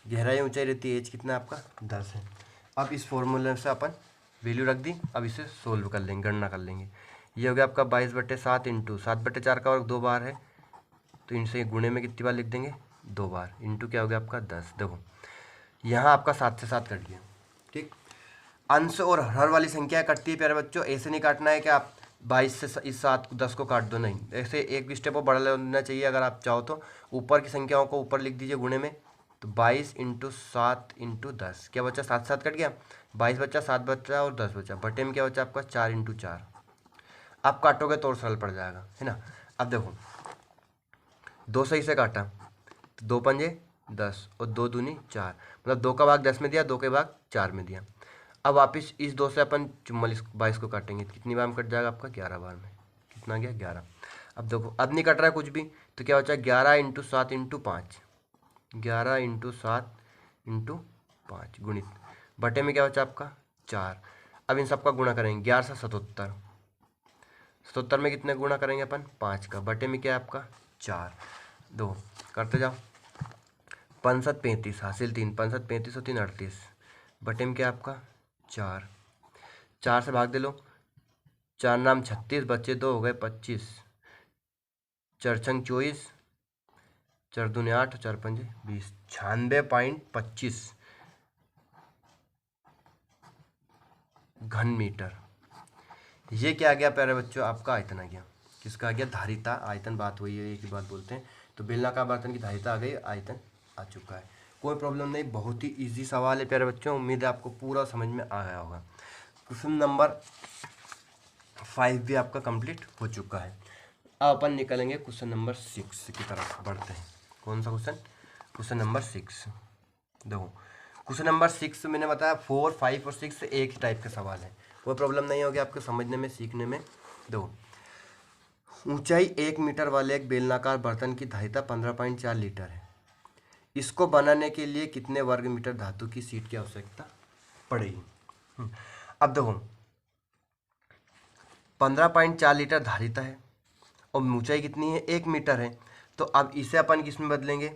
A: गहराई ऊंचाई रहती है, एच कितना है आपका 10 है। अब इस फॉर्मूले से अपन वैल्यू रख दी, अब इसे सोल्व कर लेंगे, गणना कर लेंगे। ये हो गया आपका 22/7 इंटू 7/4 का वर्ग 2 बार है, तो इनसे गुणे में कितनी बार लिख देंगे? 2 बार, इंटू क्या हो गया आपका 10। देखो यहाँ आपका 7 से 7 कट गया। ठीक, अंश और हर वाली संख्या कटती है प्यारे बच्चों, ऐसे नहीं काटना है कि आप 22 से इस 10 को काट दो, नहीं, ऐसे एक भी स्टेप बढ़ा लेना चाहिए। अगर आप चाहो तो ऊपर की संख्याओं को ऊपर लिख दीजिए गुणे में, तो 22 इंटू 7 इंटू 10, क्या बचा? 7 7 कट गया, 22 बचा, 7 बचा और 10 बचा, बटे में क्या बचा आपका 4 इंटू 4। आप काटोगे तो और सरल पड़ जाएगा, है ना। अब देखो 2 सही से काटा तो 2 पंजे 10 और 2 दूनी 4, मतलब 2 का भाग 10 में दिया, 2 के भाग 4 में दिया। अब वापिस इस 2 से अपन 22 को काटेंगे, कितनी बार में कट जाएगा आपका? 11 बार में। कितना गया? 11। अब देखो अब नहीं कट रहा है कुछ भी, तो क्या बचा? 11 इंटू 7 इंटू 5, 11 इंटू 7 इंटू 5 गुणित, बटे में क्या बचा आपका 4। अब इन सबका गुणा करेंगे, 11 से 77, 77 में कितने गुणा करेंगे अपन? 5 का, बटे में क्या है आपका 4। दो करते जाओ, 5 7 35 हासिल 3, 5 7 35 और 3 38, बटे में क्या आपका 4। 4 से भाग दे लो, 4 नाम 36, बच्चे 2 हो गए 25, 4 छंग 24, 4 दूने 8, 4 पंजे 20, 96.25 घन मीटर। ये क्या आ गया प्यारे बच्चों? आपका आयतन आ गया। किसका आ गया? धारिता। आयतन बात हुई है, एक ही बात बोलते हैं। तो बेलनाकार बर्तन की धारिता आ गई, आयतन आ चुका है। कोई प्रॉब्लम नहीं, बहुत ही इजी सवाल है प्यारे बच्चों, उम्मीद है आपको पूरा समझ में आ गया होगा। क्वेश्चन नंबर 5 भी आपका कंप्लीट हो चुका है। अब अपन निकलेंगे क्वेश्चन नंबर 6 की तरफ बढ़ते हैं। कौन सा क्वेश्चन? Question number 6। देखो क्वेश्चन नंबर 6 मैंने बताया 4 5 और 6 एक ही टाइप के सवाल है, कोई प्रॉब्लम नहीं होगी आपको समझने में, सीखने में। देखो ऊंचाई 1 मीटर वाले एक बेलनाकार बर्तन की धारिता 15.4 लीटर है। इसको बनाने के लिए कितने वर्ग मीटर धातु की शीट की आवश्यकता पड़ेगी? अब देखो 15.4 लीटर धारिता है और ऊंचाई कितनी है? 1 मीटर है। तो अब इसे अपन किस में बदलेंगे?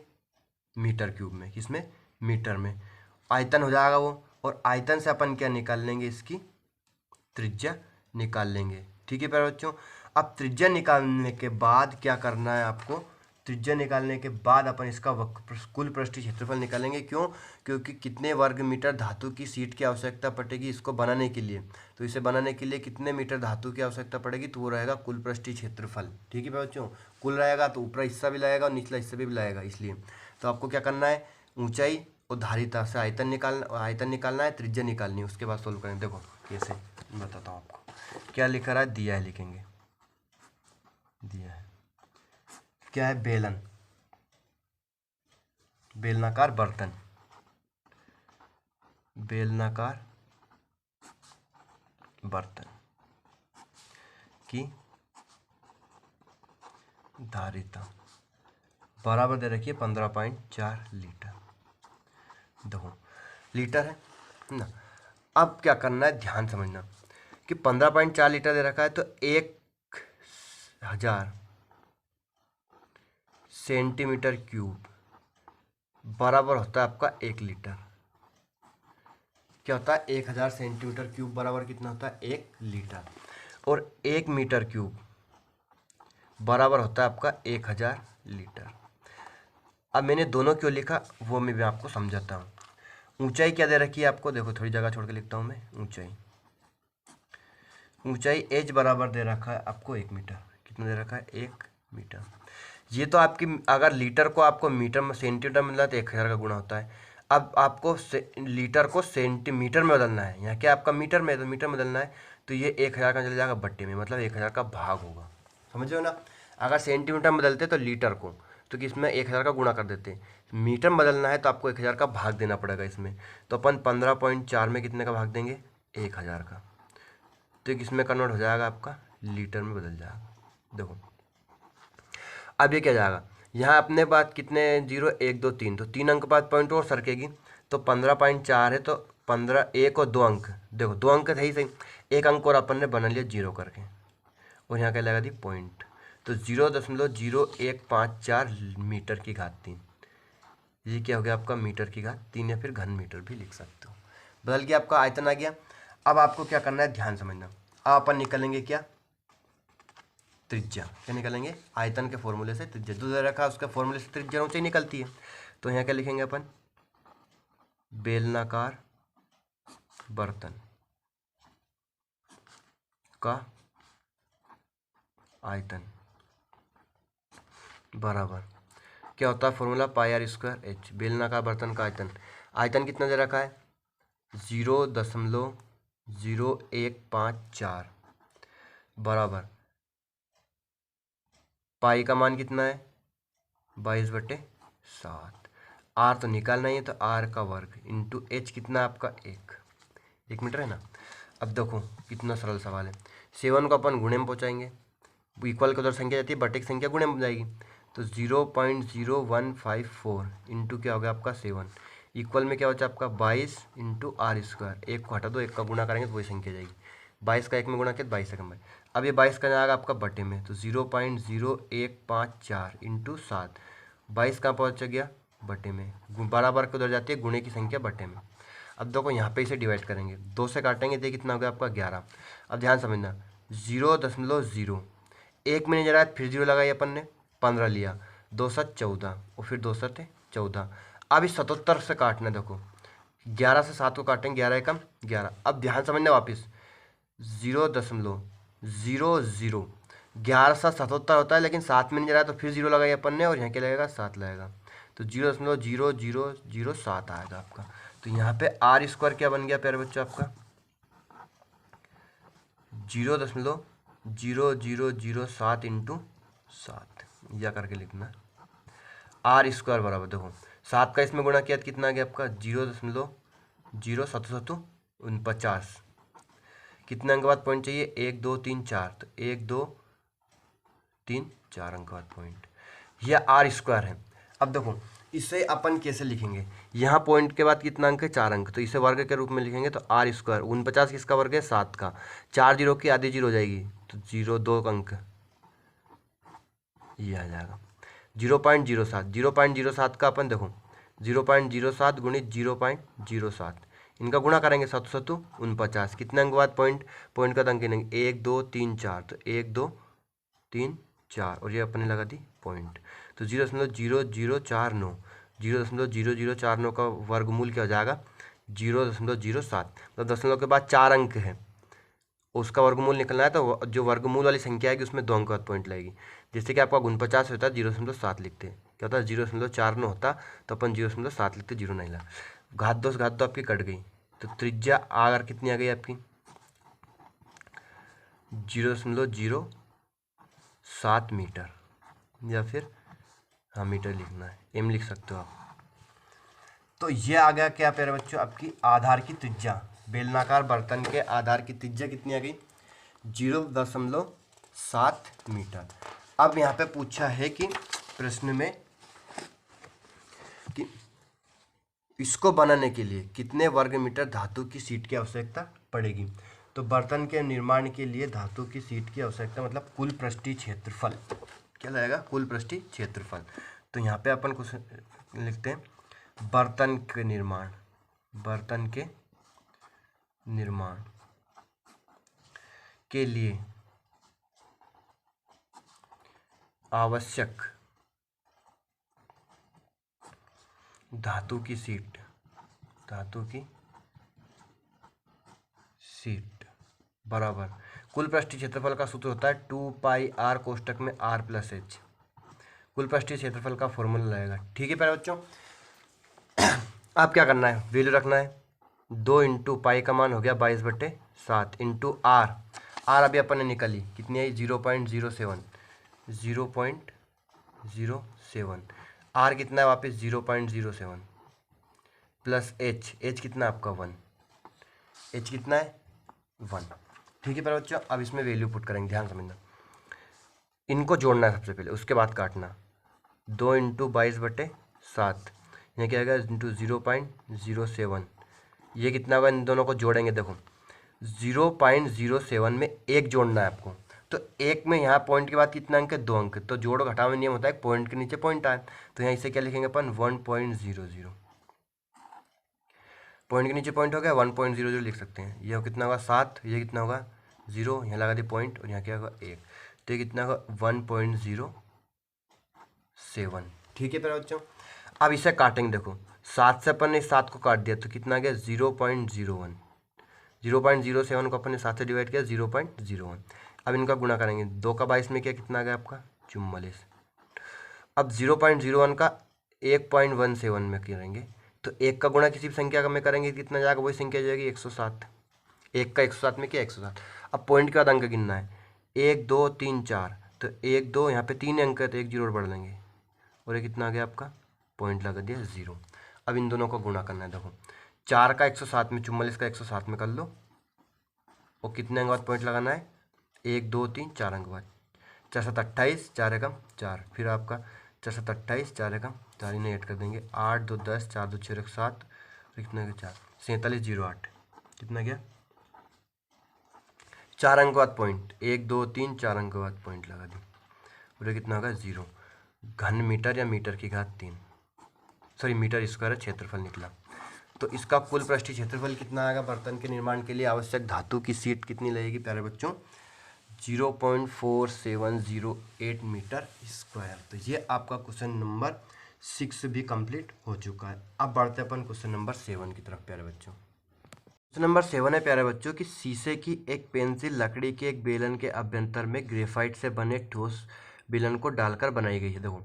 A: मीटर क्यूब में। किसमें? मीटर में। आयतन हो जाएगा वो, और आयतन से अपन क्या निकाल लेंगे? इसकी त्रिज्या निकाल लेंगे। ठीक है प्यारे बच्चों, अब त्रिज्या निकालने के बाद क्या करना है आपको? त्रिज्या निकालने के बाद अपन इसका कुल पृष्ठीय क्षेत्रफल निकालेंगे। क्यों? क्योंकि कितने वर्ग मीटर धातु की शीट की आवश्यकता पड़ेगी इसको बनाने के लिए, तो इसे बनाने के लिए कितने मीटर धातु की आवश्यकता पड़ेगी, तो वो रहेगा कुल पृष्ठीय क्षेत्रफल। ठीक है बच्चों, कुल रहेगा तो ऊपरी हिस्सा भी लगेगा और निचला हिस्सा भी लगेगा, इसलिए तो आपको क्या करना है? ऊंचाई और धारिता से आयतन निकालना है, त्रिज्या निकालनी है, उसके बाद सोल्व करेंगे। देखो कैसे बताता हूँ आपको, क्या लिखा रहा है? दिया है, लिखेंगे दिया है। क्या है? बेलन, बेलनाकार बर्तन, बेलनाकार बर्तन की धारिता बराबर दे रखिए 15.4 लीटर। देखो लीटर है ना, अब क्या करना है, ध्यान समझना कि 15.4 लीटर दे रखा है तो 1000 सेंटीमीटर क्यूब बराबर होता है आपका 1 लीटर। क्या होता है, 1000 सेंटीमीटर क्यूब बराबर कितना होता है, 1 लीटर। और 1 मीटर क्यूब बराबर होता है आपका 1000 लीटर। अब मैंने दोनों क्यों लिखा वो मैं भी आपको समझाता हूँ। ऊंचाई क्या दे रखी है आपको, देखो थोड़ी जगह छोड़ के लिखता हूँ मैं। ऊंचाई एच बराबर दे रखा है आपको 1 मीटर। कितना दे रखा है, 1 मीटर। ये तो आपकी, अगर लीटर को आपको मीटर में सेंटीमीटर में मिला तो 1000 का गुणा होता है। अब आपको लीटर को सेंटीमीटर में बदलना है, यहाँ क्या आपका मीटर में है तो मीटर में बदलना है, तो ये 1000 का चले जाएगा बट्टे में, मतलब 1000 का भाग होगा। समझ रहे हो ना। अगर सेंटीमीटर में बदलते तो लीटर को, तो किसमें 1000 का गुणा कर देते। मीटर में बदलना है तो आपको 1000 का भाग देना पड़ेगा इसमें। तो अपन 15.4 में कितने का भाग देंगे, 1000 का। तो किसमें कन्वर्ट हो जाएगा, आपका लीटर में बदल जाएगा। देखो अब ये क्या जाएगा, यहाँ अपने पास कितने 0 1 2 3, तो 3 अंक बाद पॉइंट और सरकेगी। तो 15.4 है तो 15, 1 और 2 अंक, देखो 2 अंक थे ही सही, 1 अंक और अपन ने बना लिया 0 करके, और यहाँ क्या लगा दी पॉइंट। तो 0.0154 मीटर की घात 3, ये क्या हो गया आपका मीटर की घात 3, या फिर घन मीटर भी लिख सकते हो। बदल गया आपका आयतन आ गया। अब आपको क्या करना है, ध्यान समझना। अब अपन निकलेंगे क्या, त्रिज्या। क्या निकालेंगे, आयतन के फॉर्मूले से त्रिज्या जो दे रखा है उसके फॉर्मूले से त्रिज्या ऊंचाई निकलती है। तो यहाँ क्या लिखेंगे अपन, बेलनाकार बर्तन का आयतन बराबर क्या होता है formula, pi are square H. बेलनाकार बर्तन का आयतन, आयतन कितना दे रखा है 0.0154 बराबर पाई का मान कितना है 22/7। आर तो निकालना ही है तो आर का वर्ग इंटू एच कितना आपका 1 मीटर है ना। अब देखो कितना सरल सवाल है। 7 को अपन गुणे में पहुँचाएंगे, इक्वल की उधर संख्या जाती है, बटे की संख्या गुणे में हो जाएगी। तो 0.0154 इंटू क्या हो गया आपका 7, इक्वल में क्या बचा आपका 22 इंटू आर स्क्वायर। 1 को हटा दो, 1 का गुणा करेंगे तो वही संख्या जाएगी। 22 का 1 में गुणा किया 22 से कम है। अब ये 22 का जाएगा आपका बटे में, तो 0.0154 इंटू 7, 22 कहाँ पहुँच गया बटे में, बराबर के उधर जाती है गुणे की संख्या बटे में। अब देखो यहाँ पे इसे डिवाइड करेंगे, 2 से काटेंगे तो कितना हो गया आपका 11। अब ध्यान समझना 0.0, 1 में नहीं जरा फिर 0 लगाई अपन ने, 15 लिया, 2 7 14 और फिर 2 7 14। अब इस 77 से काटना, देखो 11 से 7 को काटेंगे, 11 एकम 11। अब ध्यान समझना वापिस 0.00, 11 से 77 होता है लेकिन 7 में नहीं जरा तो फिर 0 लगाई अपन ने और यहाँ क्या लगेगा 7 लगेगा, तो 0.0007 आएगा आपका। तो यहाँ पे आर स्क्वायर क्या बन गया प्यारे बच्चों आपका 0.0007 इंटू 7, या करके लिखना। आर स्क्वायर बराबर देखो 7 का इसमें गुणा किया तो कितना आ गया आपका 0.0749, कितने अंक बाद पॉइंट चाहिए 1 2 3 4, तो 1 2 3 4 अंक बाद पॉइंट, यह आर स्क्वायर है। अब देखो इसे अपन कैसे लिखेंगे, यहाँ पॉइंट के बाद कितना अंक है 4 अंक, तो इसे वर्ग के रूप में लिखेंगे। तो आर स्क्वायर 49 किसका वर्ग है 7 का, 4 जीरो की आधी जीरो हो जाएगी, तो 2 अंक ये आ जाएगा 0.07। 0.07 का अपन देखो 0.07 गुणित 0.07, इनका गुणा करेंगे 7 7 49, कितने अंक बाद पॉइंट, पॉइंट का अंक गिनेंगे 1 2 3 4, तो 1 2 3 4 और ये अपने लगा दी पॉइंट। तो 0.0049, 0.0049 का वर्गमूल क्या हो जाएगा 0.07, तो दशमलव के बाद 4 अंक है उसका वर्गमूल निकलना है, तो जो वर्गमूल वाली संख्या आएगी उसमें 2 अंक बाद पॉइंट लगेगी। जैसे कि आपका 49 होता है 0.7 लिखते, क्या होता है 0.49 होता तो अपन 0.7 लिखते, 0 नहीं ला, घात 2 से घात 2 आपकी कट गई। तो त्रिज्या आर कितनी आ गई आपकी 0.07 मीटर, या फिर हाँ मीटर लिखना है, एम लिख सकते हो आप। तो ये आ गया क्या प्यारे बच्चों आपकी आधार की त्रिज्या, बेलनाकार बर्तन के आधार की त्रिज्या कितनी आ गई 0.7 मीटर। अब यहाँ पे पूछा है कि प्रश्न में कि इसको बनाने के लिए कितने वर्ग मीटर धातु की शीट की आवश्यकता पड़ेगी। तो बर्तन के निर्माण के लिए धातु की शीट की आवश्यकता मतलब कुल पृष्ठीय क्षेत्रफल क्या लगेगा, कुल पृष्ठीय क्षेत्रफल। तो यहाँ पे अपन कुछ लिखते हैं बर्तन के निर्माण के लिए आवश्यक धातु की शीट बराबर कुल पृष्ठीय क्षेत्रफल का सूत्र होता है 2πr कोष्टक में r+h। कुल पृष्ठीय क्षेत्रफल का फॉर्मूला लगेगा। ठीक है प्यारे बच्चों, आप क्या करना है, वैल्यू रखना है 2 इंटू पाई का मान हो गया 22/7 इंटू आर अभी अपन ने निकाली कितनी आई 0.07 आर कितना है वापस 0.07 प्लस एच कितना है आपका 1, एच कितना है 1। ठीक है प्यारे बच्चों, अब इसमें वैल्यू पुट करेंगे, ध्यान समझना। इनको जोड़ना है सबसे पहले, उसके बाद काटना। 2 इंटू 22/7 ये क्या आएगा इंटू 0.07, ये कितना होगा, इन दोनों को जोड़ेंगे। देखो 0.07 में एक जोड़ना है आपको, तो एक में यहाँ पॉइंट के बाद कितना अंक है 2 अंक, तो जोड़ घटाव में नियम होता है पॉइंट के नीचे पॉइंट आए, तो यहाँ इसे क्या लिखेंगे अपन 1.00, पॉइंट के नीचे पॉइंट हो गया 1.00 लिख सकते हैं। ये कितना होगा 7, ये कितना होगा 0, यहाँ लगा दी पॉइंट और यहाँ क्या होगा 1, तो ये कितना होगा 1.07। ठीक है प्यारे बच्चों, अब इसे काटेंगे। देखो 7 से अपन ने 7 को काट दिया तो कितना आ गया 0.01, 0.07 को अपन ने 7 से डिवाइड किया 0.01। अब इनका गुणा करेंगे, 2 का 22 में क्या कितना आ गया आपका 44। अब 0.01 का 1.17 में करेंगे तो 1 का गुणा किसी भी संख्या का में करेंगे कितना जाएगा, वही संख्या जाएगी 107। 1 का 107 में क्या 107। अब पॉइंट के बाद अंक गिनना है 1 2 3 4, तो 1 2 यहाँ पे 3 अंक है तो 1 0 और बढ़ लेंगे और ये कितना आ गया आपका पॉइंट लगा दिया 0। अब इन दोनों को गुणा करना है। देखो 4 का 107 में 44 का 107 में कर लो और कितने अंक बाद पॉइंट लगाना है 1 2 3 4 अंक बाद, 4 7 28, 4 एकम 4, फिर आपका 4 7 28, 4 एकम 4, इन्हें ऐड कर देंगे 8 2 10, 4 2 6 7, कितना गया 4 47 08, कितना गया 4 अंक बाद पॉइंट 1 2 3 4 अंक बाद पॉइंट लगा दी और कितना होगा 0 घन मीटर या मीटर की घात 3, सॉरी मीटर स्क्वायर क्षेत्रफल निकला। तो इसका कुल पृष्ठीय क्षेत्रफल कितना आएगा, बर्तन के निर्माण के लिए आवश्यक धातु की शीट कितनी लगेगी प्यारे बच्चों 0.4708 मीटर स्क्वायर। तो ये आपका क्वेश्चन नंबर 6 भी कंप्लीट हो चुका है। अब बढ़ते अपन क्वेश्चन नंबर 7 की तरफ प्यारे बच्चों। क्वेश्चन नंबर 7 है प्यारे बच्चों कि शीशे की एक पेंसिल लकड़ी के एक बेलन के अभ्यंतर में ग्रेफाइट से बने ठोस बेलन को डालकर बनाई गई है। देखो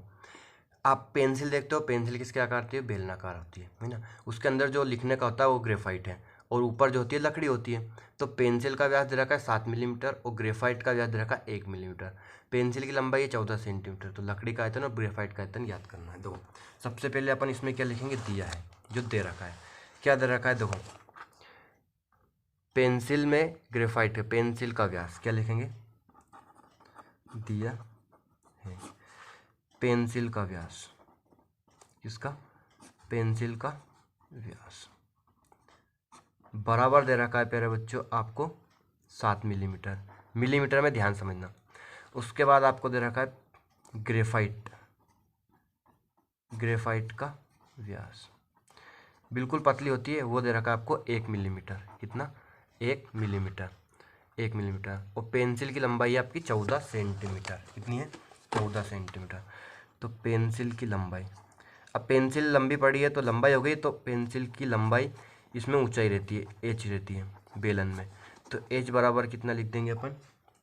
A: आप पेंसिल देखते हो, पेंसिल किसके आकार की है, बेलनाकार होती है ना। उसके अंदर जो लिखने का होता है वो ग्रेफाइट है और ऊपर जो होती है लकड़ी होती है। तो पेंसिल का व्यास दे रखा है 7 मिलीमीटर और ग्रेफाइट का व्यास दे रखा है 1 मिलीमीटर। पेंसिल की लंबाई है 14 सेंटीमीटर। तो लकड़ी का आयतन और ग्रेफाइट का आयतन याद करना है। देखो सबसे पहले अपन इसमें क्या लिखेंगे, दिया है जो दे रखा है, क्या दे रखा है। देखो पेंसिल में ग्रेफाइट है, पेंसिल का व्यास क्या लिखेंगे, दिया है पेंसिल का व्यास, किसका, पेंसिल का व्यास बराबर दे रखा है प्यारे बच्चों आपको 7 मिलीमीटर, मिलीमीटर में ध्यान समझना। उसके बाद आपको दे रखा है ग्रेफाइट का व्यास बिल्कुल पतली होती है, वो दे रखा है आपको 1 मिलीमीटर। कितना, 1 मिलीमीटर, 1 मिलीमीटर। और पेंसिल की लंबाई है आपकी 14 सेंटीमीटर। कितनी है, 14 सेंटीमीटर। तो पेंसिल की लंबाई, अब पेंसिल लंबी पड़ी है तो लंबाई हो गई, तो पेंसिल की लंबाई इसमें ऊंचाई रहती है, एच रहती है बेलन में, तो एच बराबर कितना लिख देंगे अपन,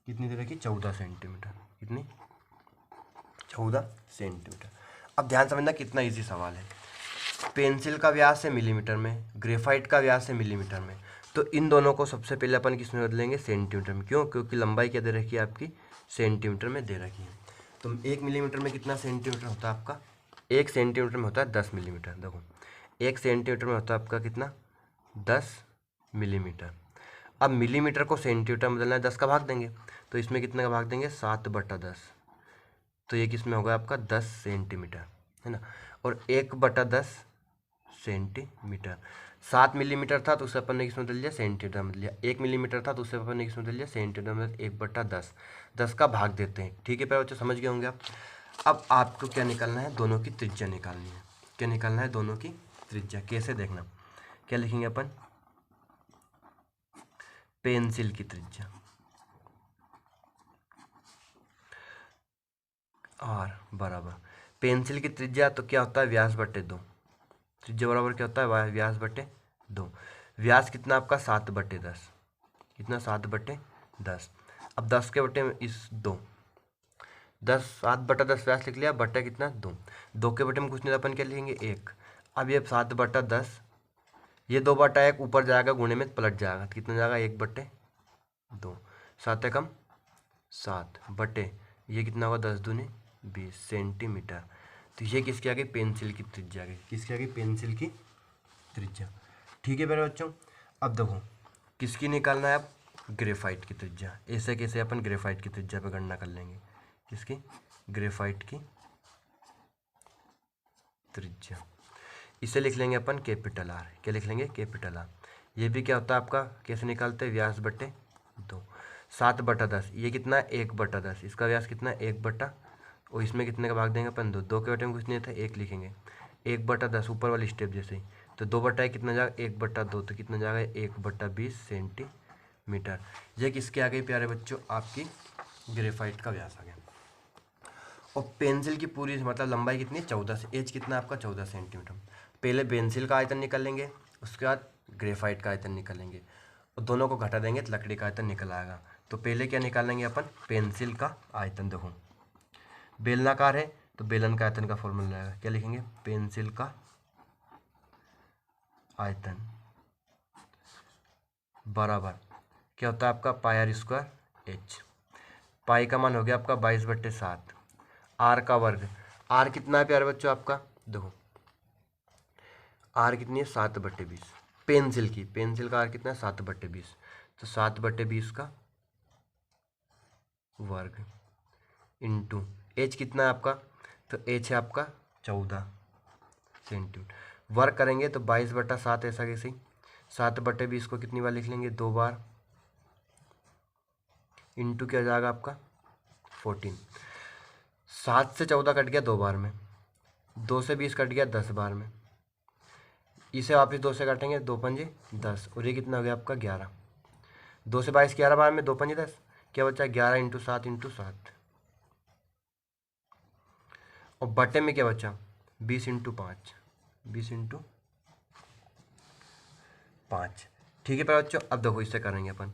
A: कितनी दे रखी 14 सेंटीमीटर। कितनी, 14 सेंटीमीटर। अब ध्यान समझना कितना इजी सवाल है। पेंसिल का व्यास है मिलीमीटर में, ग्रेफाइट का व्यास है मिलीमीटर में, तो इन दोनों को सबसे पहले अपन किस में बदलेंगे, सेंटीमीटर में। क्यों, क्योंकि लंबाई क्या दे रखी है आपकी, सेंटीमीटर में दे रखी है। तो 1 मिलीमीटर में कितना सेंटीमीटर होता है आपका, 1 सेंटीमीटर में होता है 10 मिलीमीटर। देखो 1 सेंटीमीटर में होता है आपका कितना, 10 मिलीमीटर। अब मिलीमीटर को सेंटीमीटर में बदलना है, 10 का भाग देंगे, तो इसमें कितने का भाग देंगे, 7/10, तो ये किस में होगा आपका 10 सेंटीमीटर, है ना। और 1/10 सेंटीमीटर। 7 मिलीमीटर था तो उसे अपन ने किसमें बदल लिया, सेंटीमीटर में बदल लिया। 1 मिलीमीटर था तो उसे अपन ने किसमें बदल लिया, सेंटीमीटर में। 1/10, 10 का भाग देते हैं। ठीक है प्यारे बच्चों, समझ गए होंगे आप। अब आपको क्या निकालना है, दोनों की त्रिज्या निकालनी है। क्या निकालना है, दोनों की त्रिज्या। कैसे देखना, क्या लिखेंगे अपन, पेंसिल की त्रिज्या आर बराबर पेंसिल की त्रिज्या तो क्या होता है, व्यास बटे 2। त्रिज्या बराबर क्या होता है, व्यास बटे 2। व्यास कितना आपका, 7/10। कितना, 7/10। अब 10 के बटे में इस 2, 7/10 व्यास लिख लिया, बटे कितना, 2। 2 के बटे में कुछ नहीं, अपन क्या लिखेंगे, 1। अब ये 7/10, ये 2/1 ऊपर जाएगा, गुणे में पलट जाएगा, तो कितना जाएगा, 1/2। 7 एकम 7 बटे, ये कितना होगा, 10 दूनी 20 सेंटीमीटर। तो ये किसकी आ गई, पेंसिल की त्रिज्या आ गई। किसकी आ गई, पेंसिल की त्रिज्या। ठीक है मेरे बच्चों, अब देखो किसकी निकालना है, अब ग्रेफाइट की त्रिज्या। ऐसे कैसे अपन ग्रेफाइट की त्रिज्या पे गणना कर लेंगे, किसकी, ग्रेफाइट की त्रिज्या। इसे लिख लेंगे अपन कैपिटल आर। क्या लिख लेंगे, कैपिटल आर। ये भी क्या होता है आपका, कैसे निकालते हैं, व्यास बटे 2। 7/10, ये कितना है, 1/10। इसका व्यास कितना है, 1/, और इसमें कितने का भाग देंगे अपन, 2। 2 के बटे में कुछ नहीं था, 1 लिखेंगे। 1/10 ऊपर वाली स्टेप जैसे ही, तो 2/1 कितना जाएगा, 1/2, तो कितना जाएगा, 1/20 सेंटीमीटर। ये किसके आ गई प्यारे बच्चों, आपकी ग्रेफाइट का व्यास आ गया। और पेंसिल की पूरी मतलब लंबाई कितनी है, 14 से, एज कितना है आपका, 14 सेंटीमीटर। पहले पेंसिल का आयतन निकाल लेंगे, उसके बाद ग्रेफाइट का आयतन निकालेंगे, और दोनों को घटा देंगे तो लकड़ी का आयतन निकल आएगा। तो पहले क्या निकालेंगे अपन, पेंसिल का आयतन। देखो बेलनाकार है तो बेलन का आयतन का फॉर्मूला रहेगा। क्या लिखेंगे, पेंसिल का आयतन बराबर क्या होता है आपका, πr² h। पाई का मान हो गया आपका 22/7। आर का वर्ग, आर कितना है प्यारे बच्चों आपका, देखो आर कितनी है, 7/20। पेंसिल का आर कितना है, 7/20। तो 7/20 का वर्ग इंटू एच कितना है आपका, तो एच है आपका 14 सेंटीमीटर। वर्ग करेंगे तो 22/7 ऐसा कैसे, 7/20 को कितनी बार लिख लेंगे, 2 बार, इंटू क्या जाएगा आपका 14। 7 से 14 कट गया 2 बार में, 2 से 20 कट गया 10 बार में, इसे वापस 2 से काटेंगे, 2×5 = 10, और ये कितना हो गया आपका 11। 2 से 22 11 बार में, 2×5 = 10, क्या बचा 11 × 7 × 7, और बटे में क्या बचा 20 × 5, 20 × 5। ठीक है पर बच्चों, अब देखो इससे करेंगे अपन,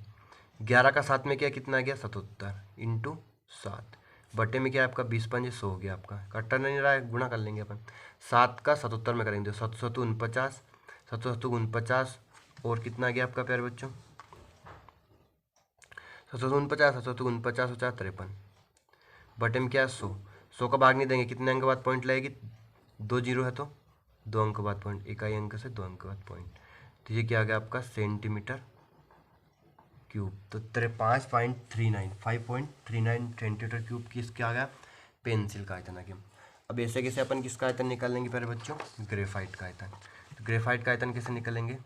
A: 11 का 7 में क्या कितना आ गया 77 × 7, बटे में क्या है आपका 20×5 100 हो गया आपका, कट्टा नहीं रहा है, गुणा कर लेंगे अपन। 7 का 77 में करेंगे, 7 7 49, 7 7 49, और कितना आ गया आपका प्यारे बच्चों, 749, 749 50 53, बटे में क्या है 100। 100 का भाग नहीं देंगे, कितने अंक बाद पॉइंट लगेगी, 2 जीरो है तो 2 अंक बाद पॉइंट, इकाई अंक से 2 अंक बाद पॉइंट। तो ये क्या आ गया आपका सेंटीमीटर क्यूब। तो 5.39 सेंटीमीटर क्यूब की इसका आ गया पेंसिल का आयतन आ गया। अब ऐसे कैसे अपन किसका आयतन निकाल लेंगे पहले बच्चों, ग्रेफाइट का आयतन। तो ग्रेफाइट का आयतन कैसे निकालेंगे,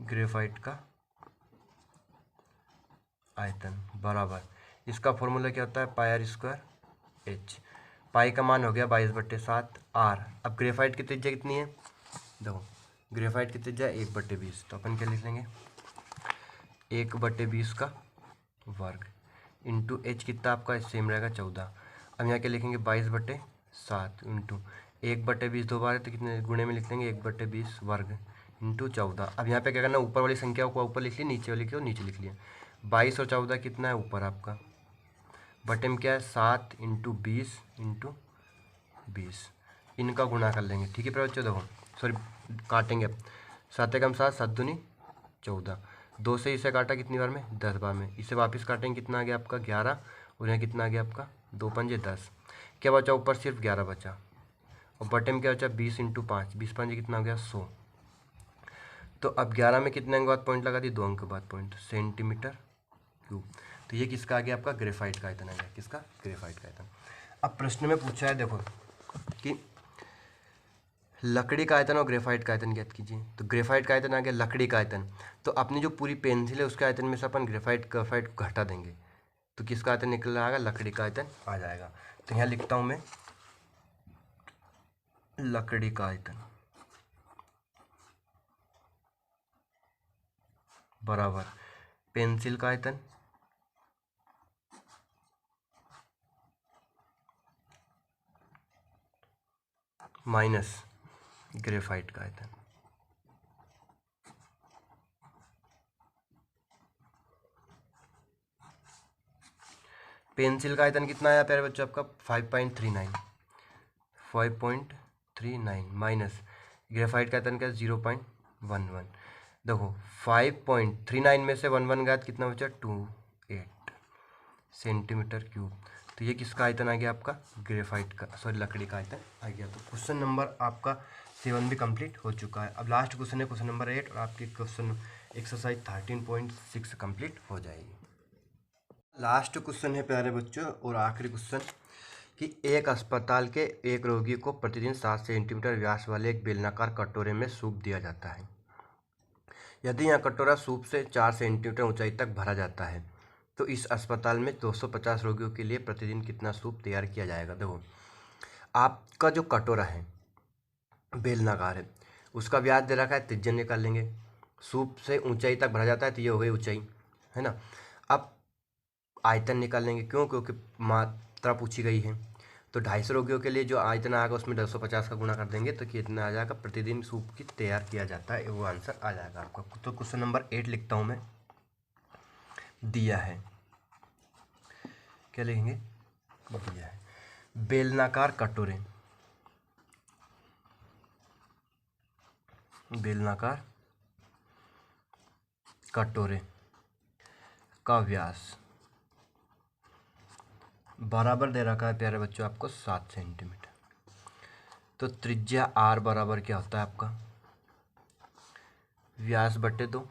A: ग्रेफाइट का आयतन बराबर, इसका फॉर्मूला क्या होता है, πr² h। पाई का मान हो गया 22/7 आर। अब ग्रेफाइट की त्रिज्या कितनी है, देखो ग्रेफाइट की त्रिज्या 1/20, तो अपन क्या लिख लेंगे 1/20 का वर्ग इंटू एच कितना आपका सेम रहेगा 14। अब यहाँ क्या लिखेंगे 22/7 इंटू 1/20 दो बार है तो कितने गुणे में लिख लेंगे 1/20 वर्ग इंटू 14। अब यहाँ पे क्या करना, ऊपर वाली संख्या को ऊपर लिख लिया, नीचे वाली को नीचे लिख लिया। 22 और 14 कितना है ऊपर आपका, बटे में क्या है 7 × 20 × 20, इनका गुणा कर लेंगे। ठीक है पर बच्चों देखो, सॉरी काटेंगे अब, 7 एकम 7, 7 दूनी 14, 2 से इसे काटा कितनी बार में 10 बार में, इसे वापस काटेंगे कितना आ गया आपका 11, और यहाँ कितना आ गया आपका 2×5 = 10, क्या बचा ऊपर सिर्फ 11 बचा, और बटे में क्या बचा 20 × 5, 20×5 कितना हो गया 100। तो अब 11 में कितने अंक बाद पॉइंट लगा दी, 2 अंक बाद पॉइंट, सेंटीमीटर क्यूब। तो ये किसका आ गया आपका ग्रेफाइट का आयतन आ गया, किसका ग्रेफाइट का आयतन। अब प्रश्न में पूछा है देखो कि लकड़ी का आयतन और ग्रेफाइट का आयतन ज्ञात कीजिए। तो ग्रेफाइट का आयतन आ गया, लकड़ी का आयतन, तो अपनी जो पूरी पेंसिल है उसके आयतन में से अपन ग्रेफाइट को घटा देंगे, तो किसका आयतन निकल आएगा, लकड़ी का आयतन आ जाएगा। तो यहाँ लिखता हूँ मैं लकड़ी का आयतन बराबर पेंसिल का आयतन माइनस ग्रेफाइट का आयतन। पेंसिल का आयतन कितना आया प्यारे बच्चों आपका 5.39 माइनस ग्रेफाइट का आयतन क्या 0.11। देखो 5.39 में से 11 गया कितना बचा 28 सेंटीमीटर क्यूब। तो ये किसका आयतन आ गया आपका ग्रेफाइट का, सॉरी लकड़ी का आयतन आ गया। तो क्वेश्चन नंबर आपका 7 भी कंप्लीट हो चुका है। अब लास्ट क्वेश्चन है क्वेश्चन नंबर 8 और आपकी क्वेश्चन एक्सरसाइज 13.6 कंप्लीट हो जाएगी। लास्ट क्वेश्चन है प्यारे बच्चों और आखिरी क्वेश्चन कि एक अस्पताल के एक रोगी को प्रतिदिन 7 सेंटीमीटर व्यास वाले एक बेलनाकार कटोरे में सूप दिया जाता है। यदि यह कटोरा सूप से 4 सेंटीमीटर ऊंचाई तक भरा जाता है तो इस अस्पताल में 250 रोगियों के लिए प्रतिदिन कितना सूप तैयार किया जाएगा। देखो आपका जो कटोरा है बेलनाकार है, उसका व्यास दे रखा है, त्रिज्या निकाल लेंगे। सूप से ऊंचाई तक भरा जाता है तो ये हो गई ऊंचाई, है ना। अब आयतन निकाल लेंगे, क्यों, क्योंकि मात्रा पूछी गई है। तो 250 रोगियों के लिए जो आयतन आएगा उसमें 250 का गुणा कर देंगे तो कितना आ जाएगा, प्रतिदिन सूप की तैयार किया जाता है, वो आंसर आ जाएगा आपका। तो क्वेश्चन नंबर 8 लिखता हूँ मैं, दिया है, क्या लिखेंगे, दिया है बेलनाकार कटोरे, बेलनाकार कटोरे का व्यास बराबर दे रखा है प्यारे बच्चों आपको 7 सेंटीमीटर। तो त्रिज्या आर बराबर क्या होता है आपका व्यास बटे 2,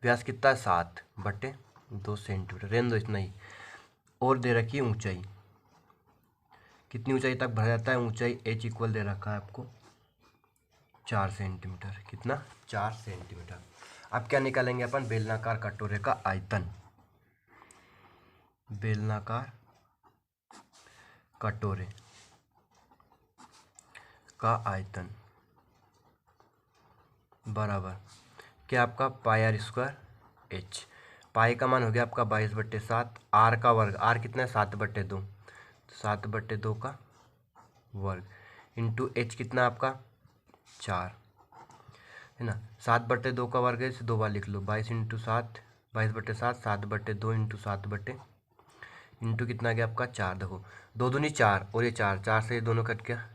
A: व्यास कितना है 7/2 सेंटीमीटर, रेन दो इतना ही। और दे रखी है ऊंचाई, कितनी ऊंचाई तक भरा जाता है, ऊंचाई h इक्वल दे रखा है आपको 4 सेंटीमीटर, कितना 4 सेंटीमीटर। अब क्या निकालेंगे अपन, बेलनाकार कटोरे का आयतन, बेलनाकार कटोरे का आयतन बराबर क्या आपका πr², h, पाई का मान हो गया आपका 22/7, आर का वर्ग, आर कितना है 7/2, 7/2 का वर्ग इंटू एच कितना आपका 4, है ना। 7/2 का वर्ग है, इसे 2 बार लिख लो, 22 इंटू 7, 22/7, 7/2 इंटू 7 इंटू कितना गया आपका 4। देखो 2 दूनी 4 और ये 4, 4 से ये दोनों कट गया,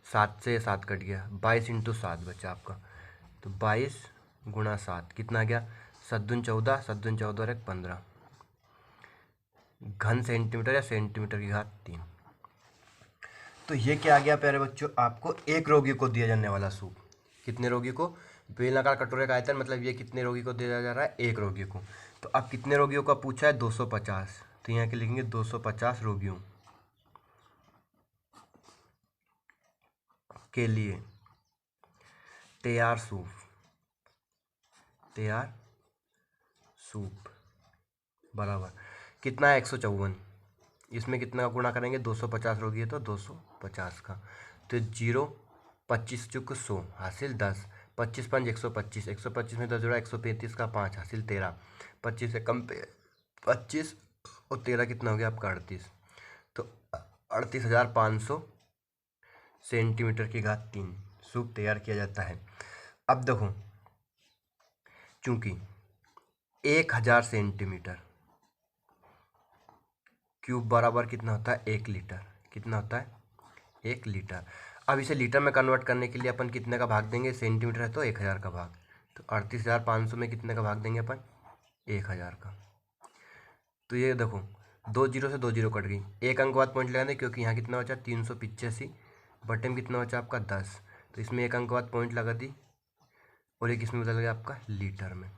A: 7 से 7 कट गया, 22 इंटू 7 बचा आपका। तो 22 गुणा 7 कितना गया 7 दूनी 14, 7 दूनी 14 और 1 15 घन सेंटीमीटर या सेंटीमीटर की घात 3। तो ये क्या आ गया प्यारे बच्चों आपको एक रोगी को दिया जाने वाला सूप, कितने रोगी को, बेलनाकार कटोरे का आयतन, मतलब ये कितने रोगी को दिया जा रहा है, एक रोगी को। तो अब कितने रोगियों का पूछा है 250, तो यहाँ के लिखेंगे 250 रोगियों के लिए तैयार सूप बराबर कितना है 154, इसमें कितना का गुणा करेंगे 250 रोगी है तो 250 का, तो 0 25 चुक 100 हासिल 10, 25 5 125, 125 में 10 जोड़ा 135 का 5 हासिल 13, 25 से कम पे 25 और 13 कितना हो गया आपका 38, तो 38,500 सेंटीमीटर की घात 3 सूप तैयार किया जाता है। अब देखो चूंकि 1000 सेंटीमीटर क्यूब बराबर कितना होता है 1 लीटर, कितना होता है 1 लीटर। अब इसे लीटर में कन्वर्ट करने के लिए अपन कितने का भाग देंगे, सेंटीमीटर है तो 1000 का भाग, तो 38,500 में कितने का भाग देंगे अपन 1000 का। तो ये देखो 2 जीरो से 2 जीरो कट गई, एक अंक बाद पॉइंट लगा दें क्योंकि यहाँ कितना बचा 385 बटे में कितना बचा आपका 10, तो इसमें एक अंक बाद पॉइंट लगा दी और एक इसमें बदल गया आपका लीटर में।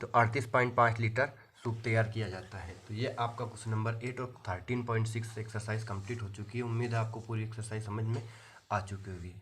A: तो 38.5 लीटर रूप तैयार किया जाता है। तो ये आपका क्वेश्चन नंबर 8 और 13.6 एक्सरसाइज कंप्लीट हो चुकी है। उम्मीद है आपको पूरी एक्सरसाइज समझ में आ चुकी होगी।